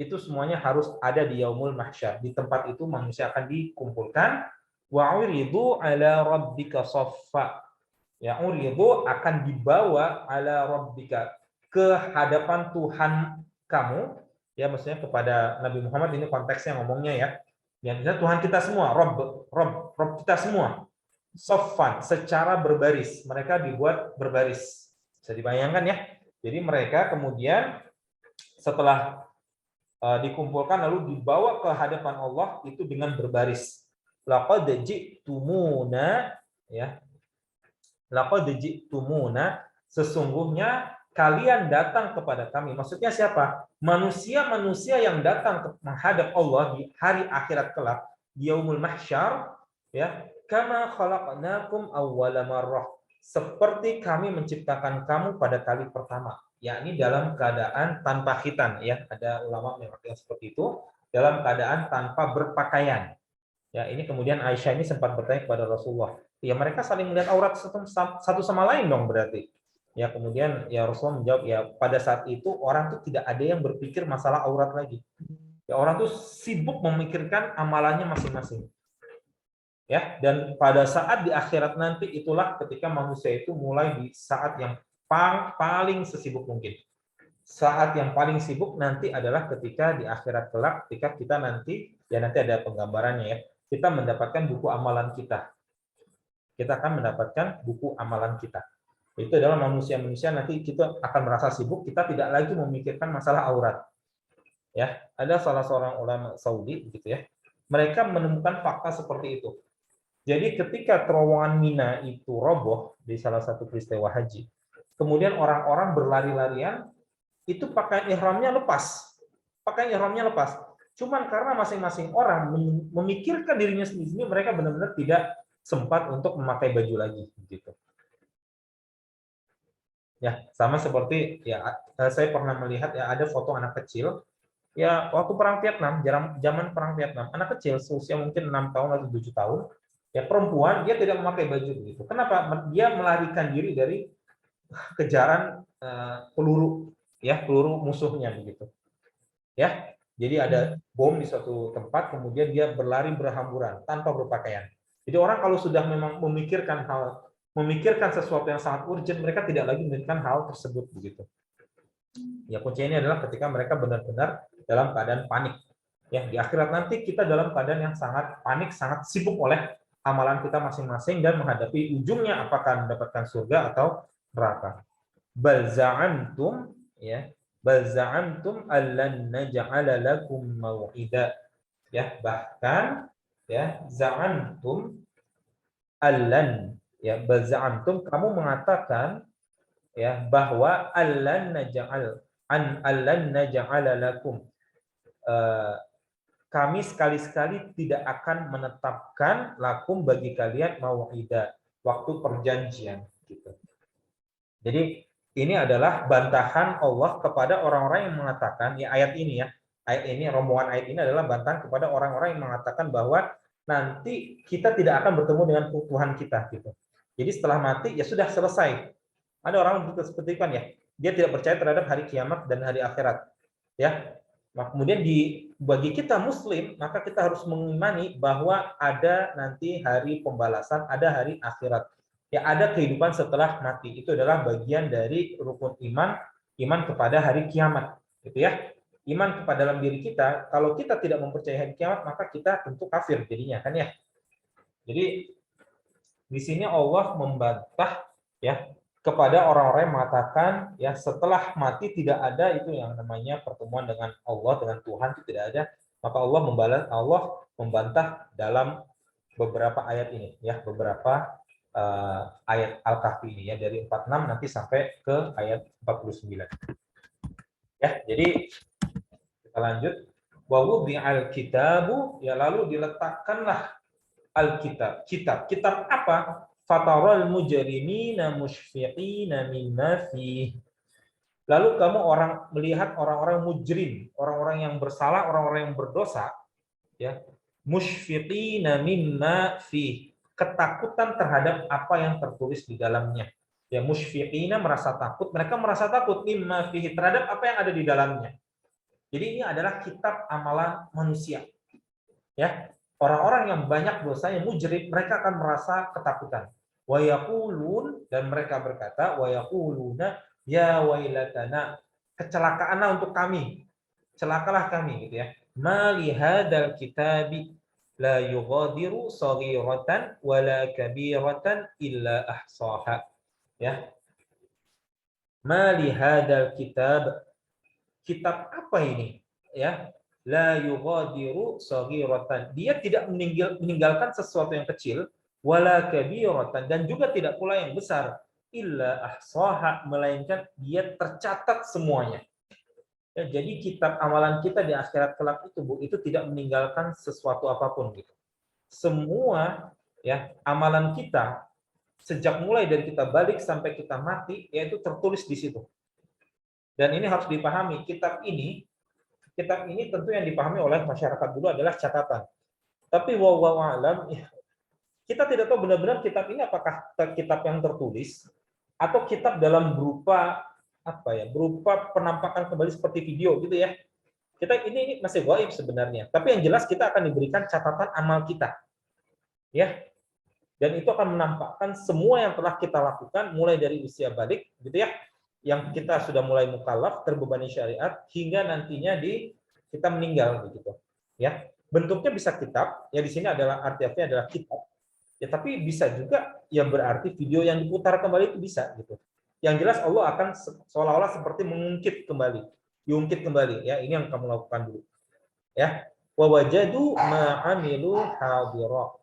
Itu semuanya harus ada di yaumul mahsyar. Di tempat itu manusia akan dikumpulkan. Wa uridu ala rabbika saffa. Ya, uridu akan dibawa ala rabbika, ke hadapan Tuhan kamu. Ya, maksudnya kepada Nabi Muhammad, ini konteksnya ngomongnya ya. Yang misalnya Tuhan kita semua, Rob kita semua. Saffan, secara berbaris. Mereka dibuat berbaris. Bisa dibayangkan ya. Jadi mereka kemudian setelah dikumpulkan lalu dibawa ke hadapan Allah itu dengan berbaris. Laqad ji'tumuna ya. Laqad ji'tumuna, sesungguhnya kalian datang kepada kami. Maksudnya siapa? Manusia-manusia yang datang menghadap Allah di hari akhirat kelak, di yaumul mahsyar ya. Kama khalaqnakum awwala marrah, seperti kami menciptakan kamu pada kali pertama, yakni dalam keadaan tanpa khitan ya. Ada ulama yang artinya seperti itu, dalam keadaan tanpa berpakaian. Ya, ini kemudian Aisyah ini sempat bertanya kepada Rasulullah. Ya, mereka saling melihat aurat satu sama lain dong berarti. Ya, kemudian ya Rasulullah menjawab, ya pada saat itu orang tuh tidak ada yang berpikir masalah aurat lagi. Ya, orang tuh sibuk memikirkan amalannya masing-masing. Ya, dan pada saat di akhirat nanti itulah ketika manusia itu mulai di saat yang paling sesibuk mungkin. Saat yang paling sibuk nanti adalah ketika di akhirat kelak, ketika kita nanti, ya nanti ada penggambarannya ya, kita mendapatkan buku amalan kita. Kita akan mendapatkan buku amalan kita. Itu adalah manusia-manusia nanti kita akan merasa sibuk, kita tidak lagi memikirkan masalah aurat. Ya, ada salah seorang ulama Saudi gitu ya. Mereka menemukan fakta seperti itu. Jadi ketika terowongan Mina itu roboh di salah satu peristiwa haji, kemudian orang-orang berlari-larian, itu pakaian ihramnya lepas. Pakaian ihramnya lepas. Cuman karena masing-masing orang memikirkan dirinya sendiri, mereka benar-benar tidak sempat untuk memakai baju lagi gitu. Ya, sama seperti ya saya pernah melihat ya ada foto anak kecil ya waktu perang Vietnam, zaman perang Vietnam, anak kecil seusia mungkin 6 tahun atau 7 tahun, ya perempuan, dia tidak memakai baju begitu. Kenapa? Dia melarikan diri dari kejaran peluru ya, peluru musuhnya begitu. Ya. Jadi ada bom di suatu tempat, kemudian dia berlari berhamburan tanpa berpakaian. Jadi orang kalau sudah memang memikirkan sesuatu yang sangat urgent, mereka tidak lagi memikirkan hal tersebut begitu. Ya, kuncinya ini adalah ketika mereka benar-benar dalam keadaan panik. Ya, di akhirat nanti kita dalam keadaan yang sangat panik, sangat sibuk oleh amalan kita masing-masing dan menghadapi ujungnya apakah mendapatkan surga atau neraka. Bal za'antum ya, bal za'antum allan naj'ala lakum mau'ida. Ya, bahkan ya za'antum allan ya, bal za'antum, kamu mengatakan ya bahwa allan naj'ala lakum, kami sekali-sekali tidak akan menetapkan lakum bagi kalian mau'ida, waktu perjanjian gitu. Jadi ini adalah bantahan Allah kepada orang-orang yang mengatakan ya ayat ini ya, Ayat ini, rombongan ayat ini adalah bantahan kepada orang-orang yang mengatakan bahwa nanti kita tidak akan bertemu dengan Tuhan kita gitu. Jadi setelah mati ya sudah selesai. Ada orang seperti kan ya, dia tidak percaya terhadap hari kiamat dan hari akhirat. Ya. Nah, kemudian bagi kita muslim, maka kita harus mengimani bahwa ada nanti hari pembalasan, ada hari akhirat. Ya, ada kehidupan setelah mati. Itu adalah bagian dari rukun iman, iman kepada hari kiamat, gitu ya. Iman kepada dalam diri kita, kalau kita tidak mempercayai hari kiamat, maka kita tentu kafir jadinya kan ya. Jadi di sini Allah membantah ya kepada orang-orang yang mengatakan ya setelah mati tidak ada itu yang namanya pertemuan dengan Allah, dengan Tuhan, itu tidak ada. Maka Allah membantah dalam beberapa ayat ini ya, beberapa ayat Al-Kahfi ini ya, dari 46 nanti sampai ke ayat 49. Ya, jadi kita lanjut. Wa wudi'al kitabu, ya lalu diletakkanlah Alkitab. Kitab apa? Fataral mujrimina musyfiqina mimma fi. Lalu kamu melihat orang-orang mujrim, orang-orang yang bersalah, orang-orang yang berdosa, ya. Musyfiqina mimma fi. Ketakutan terhadap apa yang tertulis di dalamnya. Ya, musyfiqina merasa takut, mereka merasa takut mimma fihi terhadap apa yang ada di dalamnya. Jadi ini adalah kitab amalan manusia. Ya, orang-orang yang banyak dosanya mujrim, mereka akan merasa ketakutan. Wa yaqulun, dan mereka berkata, wa yaquluna ya wailatana, kecelakaanlah untuk kami, celakalah kami gitu ya. Ma li hadzal kitabi la yughadiru saghiratan wala kabiratan illa ahsaha. Ya. Ma li hadzal kitab apa ini? Ya, la yughadiru saghiratan. Dia tidak meninggalkan sesuatu yang kecil, wala kabiratan, dan juga tidak pula yang besar, illa ahsaha, melainkan dia tercatat semuanya. Ya, jadi kitab amalan kita di akhirat kelak itu, Bu, itu tidak meninggalkan sesuatu apapun gitu. Semua ya amalan kita sejak mulai dari kita balik sampai kita mati, yaitu tertulis di situ. Dan ini harus dipahami, kitab ini tentu yang dipahami oleh masyarakat dulu adalah catatan. Tapi wallahu alam, kita tidak tahu benar-benar kitab ini apakah kitab yang tertulis atau kitab dalam berupa apa ya, berupa penampakan kembali seperti video gitu ya. Kita ini masih gaib sebenarnya. Tapi yang jelas kita akan diberikan catatan amal kita. Ya. Dan itu akan menampakkan semua yang telah kita lakukan mulai dari usia balik gitu ya, yang kita sudah mulai mukallaf, terbebani syariat, hingga nantinya kita meninggal begitu. Ya, bentuknya bisa kitab, ya di sini adalah artinya adalah kitab. Ya, tapi bisa juga yang berarti video yang diputar kembali itu bisa gitu. Yang jelas Allah akan seolah-olah seperti mengungkit kembali, diungkit kembali. Ya, ini yang kamu lakukan dulu. Ya, wa wajadu ma'amilu hadira.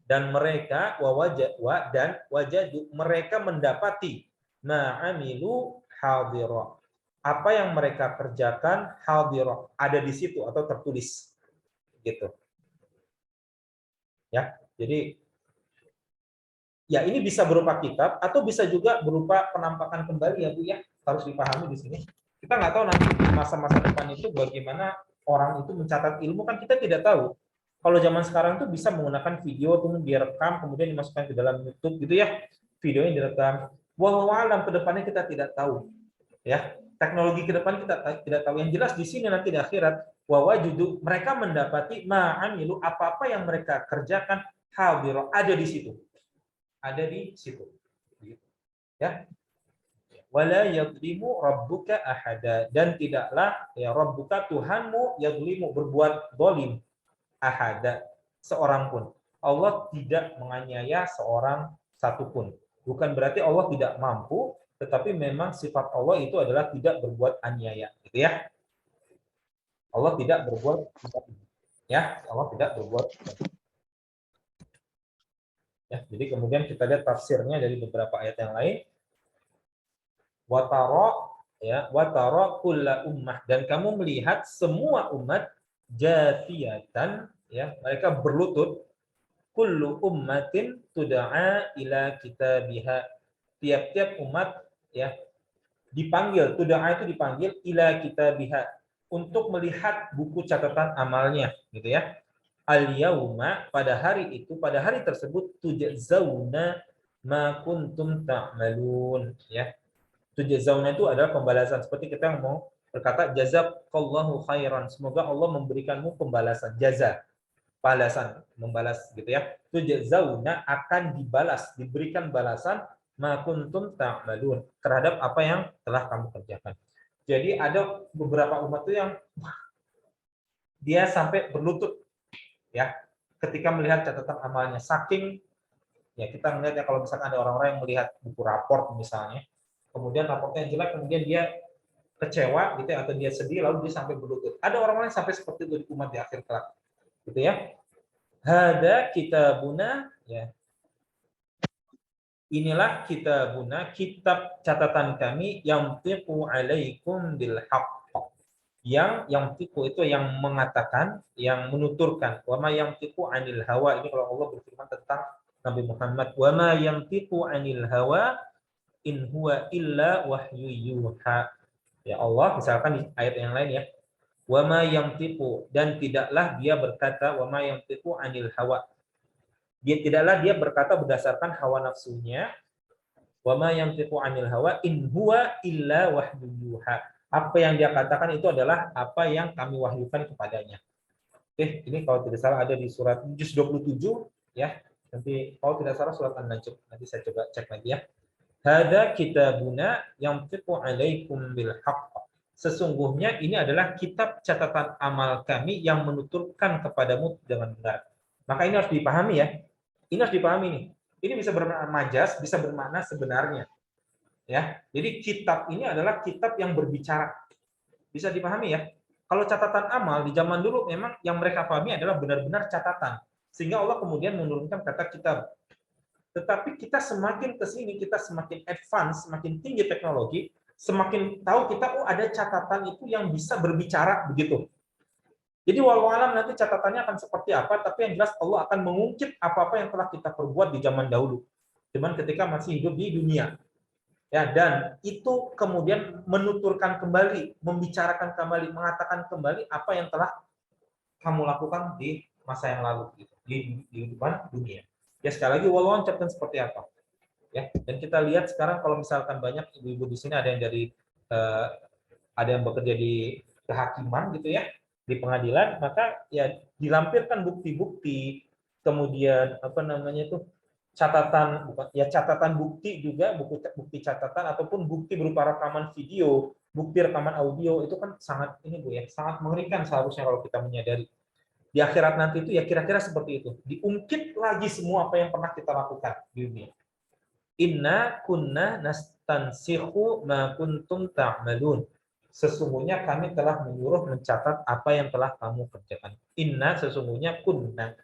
Dan mereka wajadu mereka mendapati ma'amilu hadira. Apa yang mereka kerjakan hadira, ada di situ atau tertulis. Gitu. Ya, jadi ya ini bisa berupa kitab atau bisa juga berupa penampakan kembali ya Bu ya. Harus dipahami di sini. Kita nggak tahu nanti di masa-masa depan itu bagaimana orang itu mencatat ilmu, kan kita tidak tahu. Kalau zaman sekarang tuh bisa menggunakan video tuh direkam kemudian dimasukkan ke dalam YouTube gitu ya. Videonya direkam. Wallahu alam, ke depannya kita tidak tahu. Ya, teknologi ke depan kita tidak tahu. Yang jelas di sini nanti di akhirat wawajudu, mereka mendapati ma'amilu, apa-apa yang mereka kerjakan hadira, ada di situ. Ada di situ. Ya. Wala yadlimu rabbuka ahada, dan tidaklah ya rabbuka Tuhanmu yadlimu berbuat zalim ahada seorang pun. Allah tidak menganiaya seorang satupun. Bukan berarti Allah tidak mampu, tetapi memang sifat Allah itu adalah tidak berbuat aniaya, gitu ya. Allah tidak berbuat, ya, Allah tidak berbuat. Ya, jadi kemudian kita lihat tafsirnya dari beberapa ayat yang lain. Watara, ya, watara kulla ummah, dan kamu melihat semua umat jathiyatan, ya, mereka berlutut, kullu ummatin tud'a ila kitabiha, tiap-tiap umat ya dipanggil, tud'a itu dipanggil ila kitabiha, untuk melihat buku catatan amalnya, gitu ya. Al-yauma, pada hari itu, pada hari tersebut, tujzauna ma kuntum ta'malun, ya. Tujzauna itu adalah pembalasan, seperti kita mau berkata jazakallahu khairan, semoga Allah memberikanmu pembalasan, jaza, balasan, membalas, gitu ya. Tujzauna, akan dibalas, diberikan balasan ma kuntum ta'malun, terhadap apa yang telah kamu kerjakan. Jadi ada beberapa umat itu yang dia sampai berlutut, ya, ketika melihat catatan amalnya, saking, ya, kita melihat ya, kalau misalkan ada orang-orang yang melihat buku raport misalnya, kemudian raportnya jelek, kemudian dia kecewa gitu ya, atau dia sedih, lalu dia sampai berlutut. Ada orang-orang yang sampai seperti itu di umat di akhir kelak, gitu ya. Hada kitabuna, ya, inilah kitabuna, kitab catatan kami, yang tiqu alaikum bil haqq, yang tiku itu yang mengatakan, yang menuturkan. Wa ma yantiqu anil hawa, ini kalau Allah berfirman tentang Nabi Muhammad, wa ma yantiqu anil hawa in huwa illa wahyu yuha. Ya Allah, misalkan di ayat yang lain ya, wa ma yantiqu, dan tidaklah dia berkata, wa ma yantiqu anil hawa, tidaklah dia berkata berdasarkan hawa nafsunya, wa ma yantiqu anil hawa in huwa illa wahyu yuha. Apa yang dia katakan itu adalah apa yang kami wahyukan kepadanya. Oke, ini kalau tidak salah ada di surat juz 27 ya. Nanti kalau tidak salah surat An-Najm. Nanti saya coba cek lagi ya. Hada kitabuna yantiqu alaikum bil haqq. Sesungguhnya ini adalah kitab catatan amal kami yang menuturkan kepadamu dengan benar. Maka ini harus dipahami ya. Ini harus dipahami nih. Ini bisa bermakna majas, bisa bermakna sebenarnya. Ya, jadi kitab ini adalah kitab yang berbicara. Bisa dipahami ya. Kalau catatan amal di zaman dulu memang yang mereka pahami adalah benar-benar catatan. Sehingga Allah kemudian menurunkan kata kitab. Tetapi kita semakin ke sini, kita semakin advance, semakin tinggi teknologi, semakin tahu kita, oh ada catatan itu yang bisa berbicara begitu. Jadi walau alam nanti catatannya akan seperti apa, tapi yang jelas Allah akan mengungkit apa-apa yang telah kita perbuat di zaman dahulu. Cuman ketika masih hidup di dunia. Ya, dan itu kemudian menuturkan kembali, membicarakan kembali, mengatakan kembali apa yang telah kamu lakukan di masa yang lalu, gitu, di kehidupan dunia. Ya sekali lagi, walau catatan seperti apa. Ya, dan kita lihat sekarang kalau misalkan banyak ibu-ibu di sini ada yang dari ada yang bekerja di kehakiman gitu ya, di pengadilan, maka ya dilampirkan bukti-bukti, kemudian apa namanya itu, catatan, bukan ya, catatan bukti juga, bukti catatan ataupun bukti berupa rekaman video, bukti rekaman audio, itu kan sangat ini Bu ya, sangat mengerikan seharusnya kalau kita menyadari. Di akhirat nanti itu ya kira-kira seperti itu. Diungkit lagi semua apa yang pernah kita lakukan di dunia. Inna kunna nastansikhu ma kuntum ta'malun. Sesungguhnya kami telah menyuruh mencatat apa yang telah kamu kerjakan. Inna, sesungguhnya, kunna,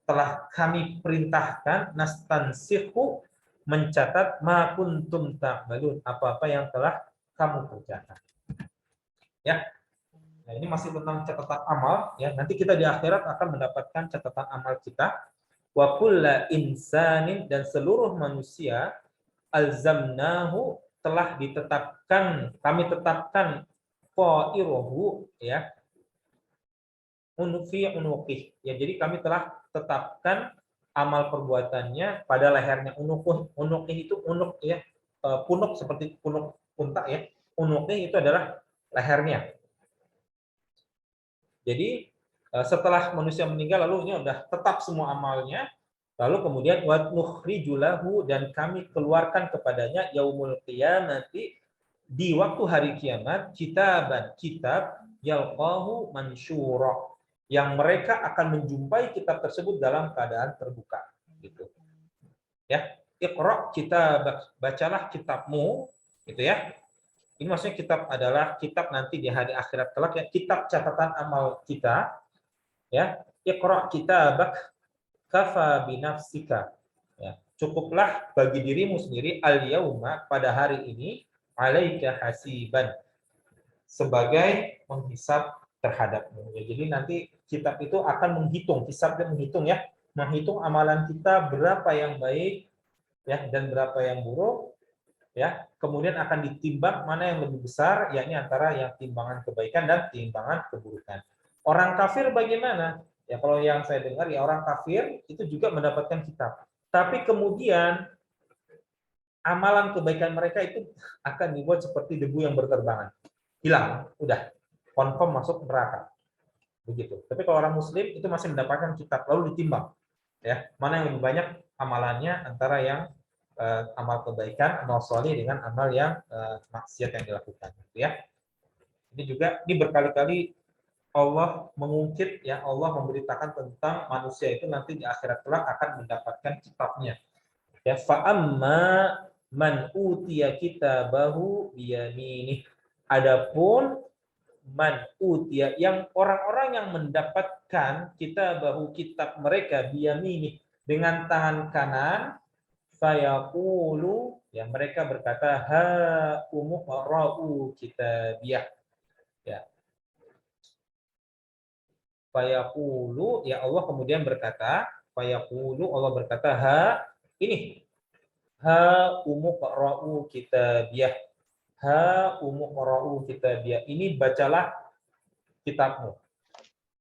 telah kami perintahkan, nastansikhu, mencatat, ma kuntum ta'malun, apa-apa yang telah kamu kerjakan. Ya. Nah, ini masih tentang catatan amal ya. Nanti kita di akhirat akan mendapatkan catatan amal kita. Wa kulla insanin, dan seluruh manusia, alzamnahu, telah ditetapkan, kami tetapkan, qa'iruhu, ya, unfi unuqih, ya, jadi kami telah tetapkan amal perbuatannya pada lehernya. Unuqih itu unuk ya, punuk seperti punuk unta ya. Unuqih itu adalah lehernya. Jadi setelah manusia meninggal, lalu ini sudah tetap semua amalnya, lalu kemudian wa nukhrijulahu, dan kami keluarkan kepadanya yaumul qiyamati, di waktu hari kiamat, kitab yalqahu mansyura, yang mereka akan menjumpai kitab tersebut dalam keadaan terbuka, gitu. Ya, iqra kitabak, bacalah kitabmu, gitu ya. Ini maksudnya kitab adalah kitab nanti di hari akhirat kelak ya, kitab catatan amal kita ya. Iqra kitabak kafa binafsika, ya, cukuplah bagi dirimu sendiri al yauma, pada hari ini, alaika hasiban, sebagai menghisab terhadapmu ya. Jadi nanti kitab itu akan menghitung, hisab dan menghitung ya, menghitung amalan kita berapa yang baik ya dan berapa yang buruk. ya. Kemudian akan ditimbang mana yang lebih besar, yakni antara yang timbangan kebaikan dan timbangan keburukan. Orang kafir bagaimana? Ya kalau yang saya dengar ya orang kafir itu juga mendapatkan kitab. Tapi kemudian amalan kebaikan mereka itu akan dibuat seperti debu yang berterbangan. Hilang, udah. Confirm masuk neraka. Begitu. Tapi kalau orang muslim itu masih mendapatkan kitab lalu ditimbang. Ya, mana yang lebih banyak amalannya antara yang amal kebaikan amal soleh dengan amal yang maksiat yang dilakukan gitu ya. Ini juga ini berkali-kali Allah mengungkit ya, Allah memberitakan tentang manusia itu nanti di akhirat kelak akan mendapatkan kitabnya. Ya, fa amma man utiya kitabahu biyaminih. Adapun man utiya yang orang-orang yang mendapatkan kitabahu kitab mereka biyaminih dengan tangan kanan, fayaqulu ya mereka berkata ha umqra'u kitabiyah ya. Fayaqulu ya Allah kemudian berkata, fayaqulu Allah berkata ha ini ha umqra'u kitabiyah. Ha umqra'u kitabiyah. Ini bacalah kitabmu.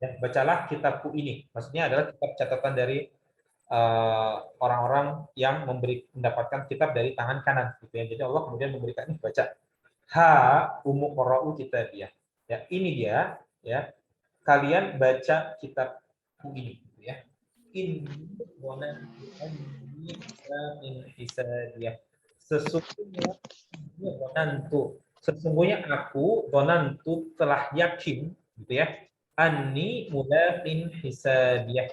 Ya, bacalah kitabku ini. Maksudnya adalah kitab catatan dari orang-orang yang mendapatkan kitab dari tangan kanan gitu ya. Jadi Allah kemudian memberikan ini baca. Ha umqra'u kitabiyah. Ya, ini dia ya. Kalian baca kitabku ini gitu ya. Inni hisabiyah. Sesungguhnya aku donantu telah yakin gitu ya. Anni mulaqin hisabiyah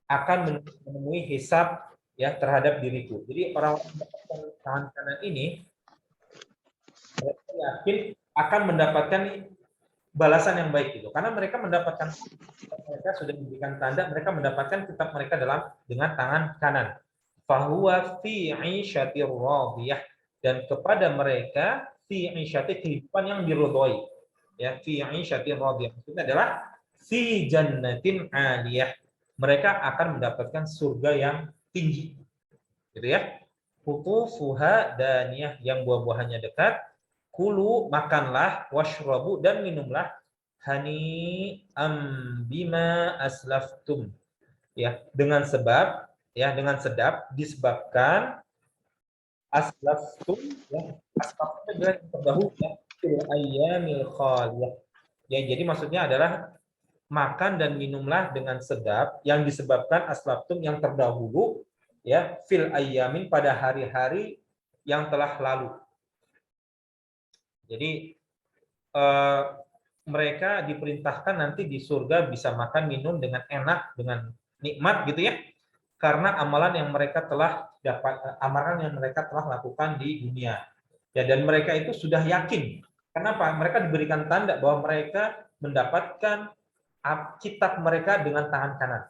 akan menemui hisab ya terhadap diriku. Jadi orang-orang mendapatkan tangan kanan ini mereka yakin akan mendapatkan balasan yang baik itu karena mereka mendapatkan mereka sudah diberikan tanda mereka mendapatkan kitab mereka dengan tangan kanan. Fahuwa fi 'isyatir radiyah dan kepada mereka fi 'isyati kehidupan yang diridhoi. Ya, fi 'isyatir radiyah maksudnya adalah fi jannatin 'aliyah. Mereka akan mendapatkan surga yang tinggi. Gitu ya. Qutufuha daniyah yang buah-buahannya dekat. Kulu makanlah washrabu dan minumlah hani bima aslaftum ya dengan sebab ya dengan sedap disebabkan aslaftum ya aslaftum adalah yang terdahulu ya fil ayyamil khaliyah ya jadi maksudnya adalah makan dan minumlah dengan sedap yang disebabkan aslaftum yang terdahulu ya fil ayyamin pada hari-hari yang telah lalu. Jadi mereka diperintahkan nanti di surga bisa makan minum dengan enak, dengan nikmat gitu ya. Karena amalan yang mereka telah dapat, amalan yang mereka telah lakukan di dunia. Ya, dan mereka itu sudah yakin. Kenapa? Mereka diberikan tanda bahwa mereka mendapatkan kitab mereka dengan tangan kanan.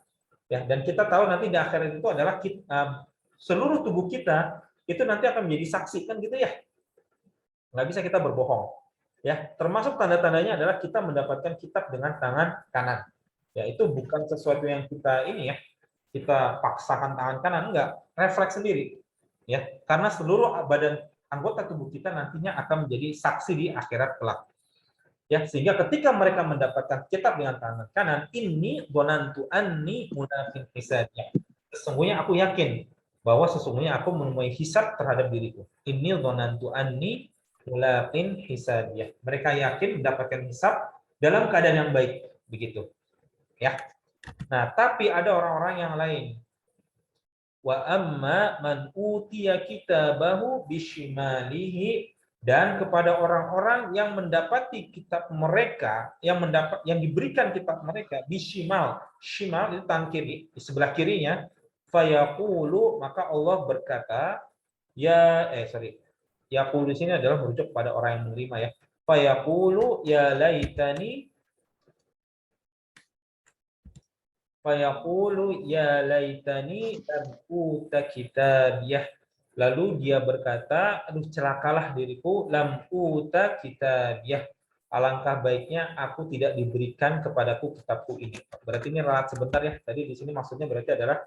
Ya, dan kita tahu nanti di akhirat itu adalah seluruh tubuh kita itu nanti akan menjadi saksi kan gitu ya. Nggak bisa kita berbohong. Ya, termasuk tanda-tandanya adalah kita mendapatkan kitab dengan tangan kanan. Ya, itu bukan sesuatu yang kita ini ya, kita paksakan tangan kanan, enggak, refleks sendiri. Ya, karena seluruh badan anggota tubuh kita nantinya akan menjadi saksi di akhirat kelak. Ya, sehingga ketika mereka mendapatkan kitab dengan tangan kanan, ini donantu anni munafin hisabnya. Sesungguhnya aku yakin bahwa sesungguhnya aku menemui hisab terhadap diriku. Ini donantu anni mulaqin hisabiyah. Mereka yakin mendapatkan hisab dalam keadaan yang baik, begitu. Ya. Nah, tapi ada orang-orang yang lain. Wa amma man utiya kitabahu bishimalihi dan kepada orang-orang yang mendapati kitab mereka, yang diberikan kitab mereka bishimal. Shimal itu tangan kiri, di sebelah kirinya, fayaqulu maka Allah berkata, Yaqulu di sini adalah merujuk pada orang yang menerima ya. Fayaqulu ya laitani lam uta kitabiyah. Lalu dia berkata, aduh celakalah diriku lam uta kitabiyah. Alangkah baiknya aku tidak diberikan kepadaku kitabku ini. Berarti ini ralat sebentar ya. Tadi di sini maksudnya berarti adalah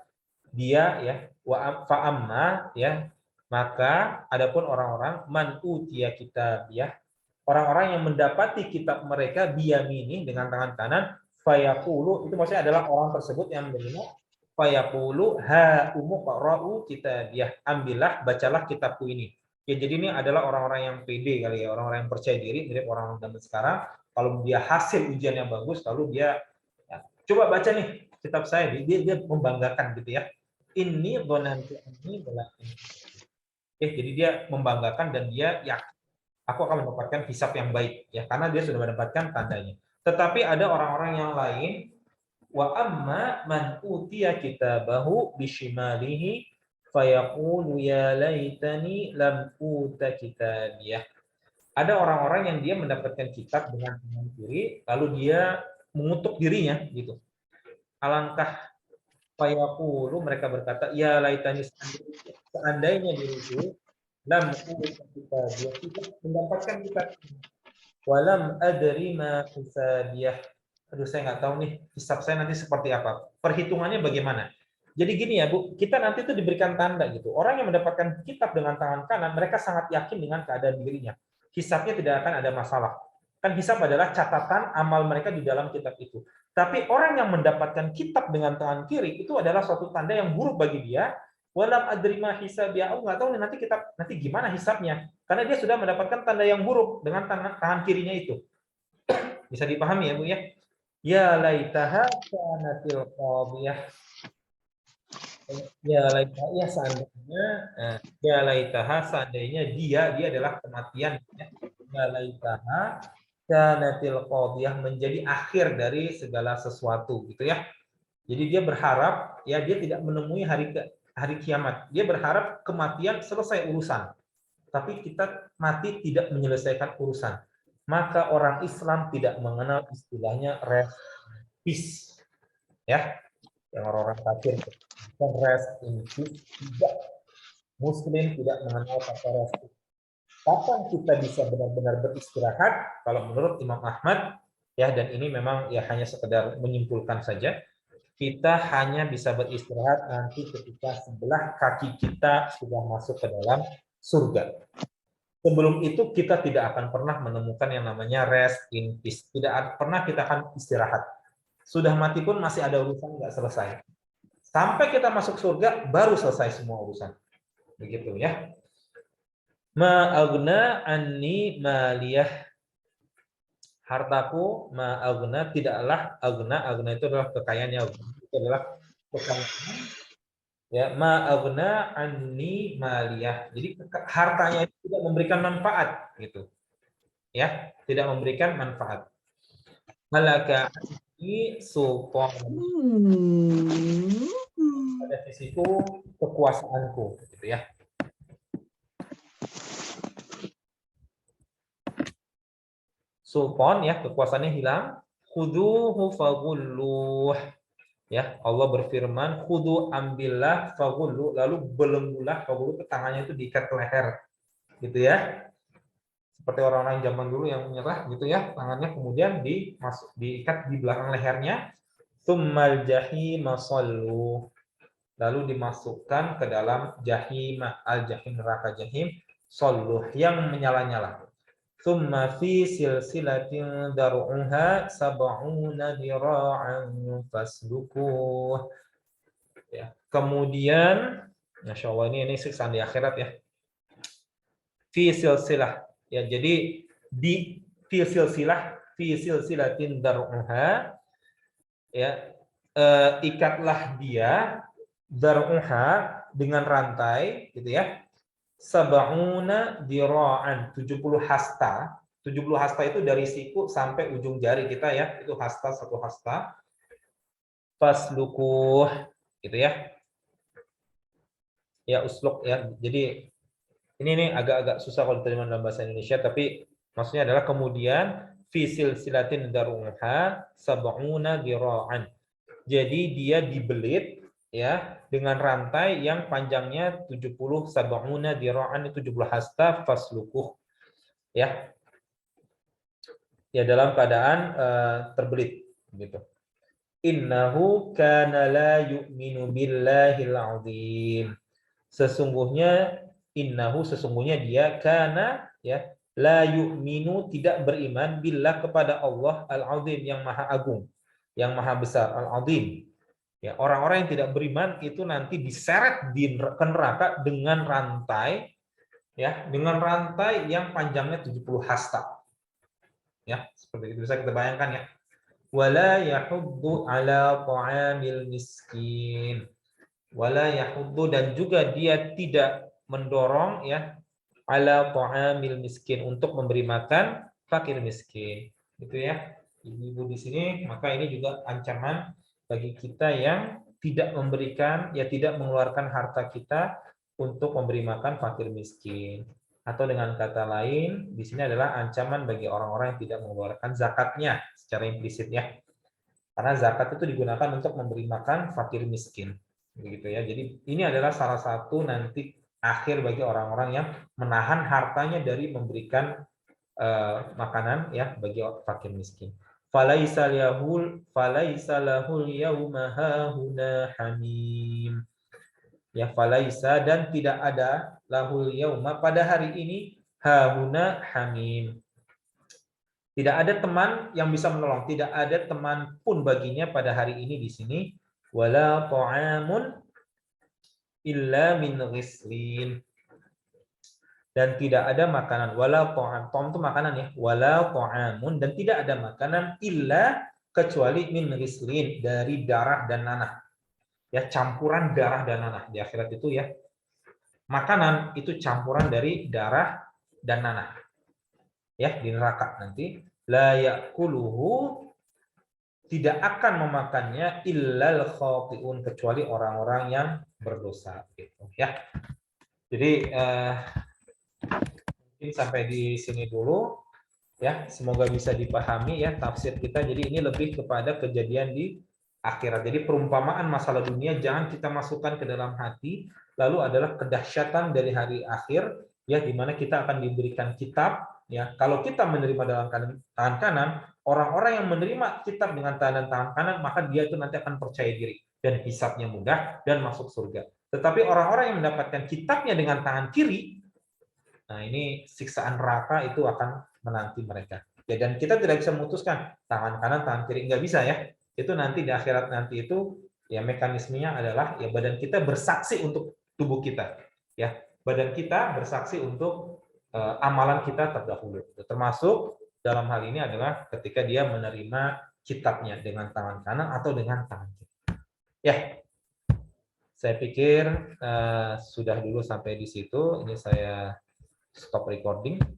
dia ya wa fa'amma ya Maka adapun orang-orang man utiya kitabiyah, orang-orang yang mendapati kitab mereka biyamini dengan tangan kanan, fayaqulu, itu maksudnya adalah orang tersebut yang menerima, fayaqulu ha umqra'u kitabiyah, ambillah bacalah kitabku ini. Ya, jadi ini adalah orang-orang yang pede kali ya, orang-orang yang percaya diri, mirip orang zaman sekarang. Kalau dia hasil ujian yang bagus, lalu dia ya, coba baca nih kitab saya, dia membanggakan gitu ya. Ini dhanantu anni mulakin. Jadi dia membanggakan dan dia yakin aku akan mendapatkan hisab yang baik ya, karena dia sudah mendapatkan tandanya. Tetapi ada orang-orang yang lain, wa amma man utiya kitabahu bishimalihi fayaqulu ya laitani lam uta kitabiyah. Ada orang-orang yang dia mendapatkan kitab dengan tangan kiri, lalu dia mengutuk dirinya gitu. Alangkah fayaqulu, mereka berkata, ya laitani, seandainya diriku lam uta kitabiyah, tidak mendapatkan kitab, walam adri ma hisabiyah. Aduh, saya nggak tahu nih hisab saya nanti seperti apa. Perhitungannya bagaimana? Jadi gini ya Bu, kita nanti itu diberikan tanda gitu. Orang yang mendapatkan kitab dengan tangan kanan, mereka sangat yakin dengan keadaan dirinya. Hisabnya tidak akan ada masalah. Kan hisab adalah catatan amal mereka di dalam kitab itu. Tapi orang yang mendapatkan kitab dengan tangan kiri, itu adalah suatu tanda yang buruk bagi dia. Walam adrima hisabiyah, aku nggak tahu nih nanti gimana hisabnya. Karena dia sudah mendapatkan tanda yang buruk dengan tangan kirinya itu. Bisa dipahami ya Bu ya? Ya laitaha kanatil qadiyah. Ya laitaha, ya seandainya, ya laitaha, seandainya dia adalah kematian. Ya laitaha kanatil qadiyah, menjadi akhir dari segala sesuatu gitu ya. Jadi dia berharap ya dia tidak menemui hari kiamat. Dia berharap kematian selesai urusan. Tapi kita mati tidak menyelesaikan urusan. Maka orang Islam tidak mengenal istilahnya rest peace, ya, yang orang-orang kafir rest in peace, tidak. Muslim tidak mengenal kata rest. Kapan kita bisa benar-benar beristirahat? Kalau menurut Imam Ahmad, ya, dan ini memang ya hanya sekedar menyimpulkan saja, kita hanya bisa beristirahat nanti ketika sebelah kaki kita sudah masuk ke dalam surga. Sebelum itu kita tidak akan pernah menemukan yang namanya rest in peace. Tidak pernah kita akan istirahat. Sudah mati pun masih ada urusan nggak selesai. Sampai kita masuk surga baru selesai semua urusan. Begitu ya. Ma'agna anni maliyah. Hartaku ma'agna, tidaklah agna itu adalah kekayaannya. Itu adalah kekayaan. Ya, ma'agna anni maliyah. Jadi hartanya itu tidak memberikan manfaat gitu. Ya, tidak memberikan manfaat. Malaka ini sultan. Pada sisiku kekuasaanku gitu ya. Sultan ya, kekuasaannya hilang. Khuduhu faghulluh. Ya, Allah berfirman, khudu, ambillah, faghullu, lalu belenggulah, faghullu, ke tangannya itu diikat ke leher. Gitu ya. Seperti orang-orang zaman dulu yang menyerah gitu ya, tangannya kemudian diikat di belakang lehernya. Tsummal jahim sallu. Lalu dimasukkan ke dalam jahim, al-jahim, neraka jahim, sallu, yang menyala-nyala. Tsumma fi silsilatin dar'uha sab'una dira'an faslukuh. Ya. Kemudian, Masya Allah, ini siksaan di akhirat ya. Fi silsilah. Ya, jadi di fi silsilatin dar'uha, ya, ikatlah dia dar'uha dengan rantai gitu ya. Sab'una dira'an, 70 hasta. 70 hasta itu dari siku sampai ujung jari kita ya, itu hasta, satu hasta. Faslukuh gitu ya. Ya, usluk ya. Jadi ini agak-agak susah kalau diterjemahkan dalam bahasa Indonesia, tapi maksudnya adalah kemudian fi silsilatin dar'uha sab'una dira'an. Jadi dia dibelit ya dengan rantai yang panjangnya 70 sab'una dira'an, 70 hasta, faslukuh ya. Ya, dalam keadaan terbelit gitu. Innahu kana la yu'minu billahil azim. Sesungguhnya innahu sesungguhnya dia kana ya la yu'minu tidak beriman billah kepada Allah al-azim yang maha agung, yang maha besar, al-azim. Ya, orang-orang yang tidak beriman itu nanti diseret di neraka dengan rantai ya, dengan rantai yang panjangnya 70 hasta. Ya, seperti itu bisa kita bayangkan ya. Wala yahuddu ala ta'amil miskin. Wala yahuddu dan juga dia tidak mendorong ya ala ta'amil miskin untuk memberi makan fakir miskin. Gitu ya. Ibu-ibu di sini, maka ini juga ancaman bagi kita yang tidak memberikan, ya tidak mengeluarkan harta kita untuk memberi makan fakir miskin. Atau dengan kata lain, di sini adalah ancaman bagi orang-orang yang tidak mengeluarkan zakatnya secara implisit ya. Karena zakat itu digunakan untuk memberi makan fakir miskin. Begitu ya. Jadi ini adalah salah satu nanti akhir bagi orang-orang yang menahan hartanya dari memberikan makanan ya bagi fakir miskin. Falaisa lahul yauma hahuna hamim. Ya falaisa dan tidak ada lahul yauma pada hari ini hahuna hamim. Tidak ada teman yang bisa menolong, tidak ada teman pun baginya pada hari ini di sini. Wala ta'amun illa min ghislin. Dan tidak ada makanan wala ta'am. Ta'am itu makanan ya. Wala ta'amun dan tidak ada makanan illa kecuali min ghislin dari darah dan nanah. Ya, campuran darah dan nanah di akhirat itu ya. Makanan itu campuran dari darah dan nanah. Ya, di neraka nanti la ya'kuluhu tidak akan memakannya illal khati'un kecuali orang-orang yang berdosa gitu ya. Jadi mungkin sampai di sini dulu ya, semoga bisa dipahami ya tafsir kita. Jadi ini lebih kepada kejadian di akhirat. Jadi perumpamaan masalah dunia jangan kita masukkan ke dalam hati, lalu adalah kedahsyatan dari hari akhir ya, di mana kita akan diberikan kitab ya. Kalau kita menerima dalam tangan kanan, orang-orang yang menerima kitab dengan tangan kanan, maka dia itu nanti akan percaya diri dan hisabnya mudah dan masuk surga. Tetapi orang-orang yang mendapatkan kitabnya dengan tangan kiri, nah ini siksaan neraka itu akan menanti mereka. Ya, dan kita tidak bisa memutuskan tangan kanan, tangan kiri, nggak bisa ya. Itu nanti di akhirat nanti itu ya mekanismenya adalah ya badan kita bersaksi untuk tubuh kita. Ya, badan kita bersaksi untuk amalan kita terdahulu. Termasuk dalam hal ini adalah ketika dia menerima kitabnya dengan tangan kanan atau dengan tangan kiri. Ya, saya pikir sudah dulu sampai di situ. Ini saya stop recording.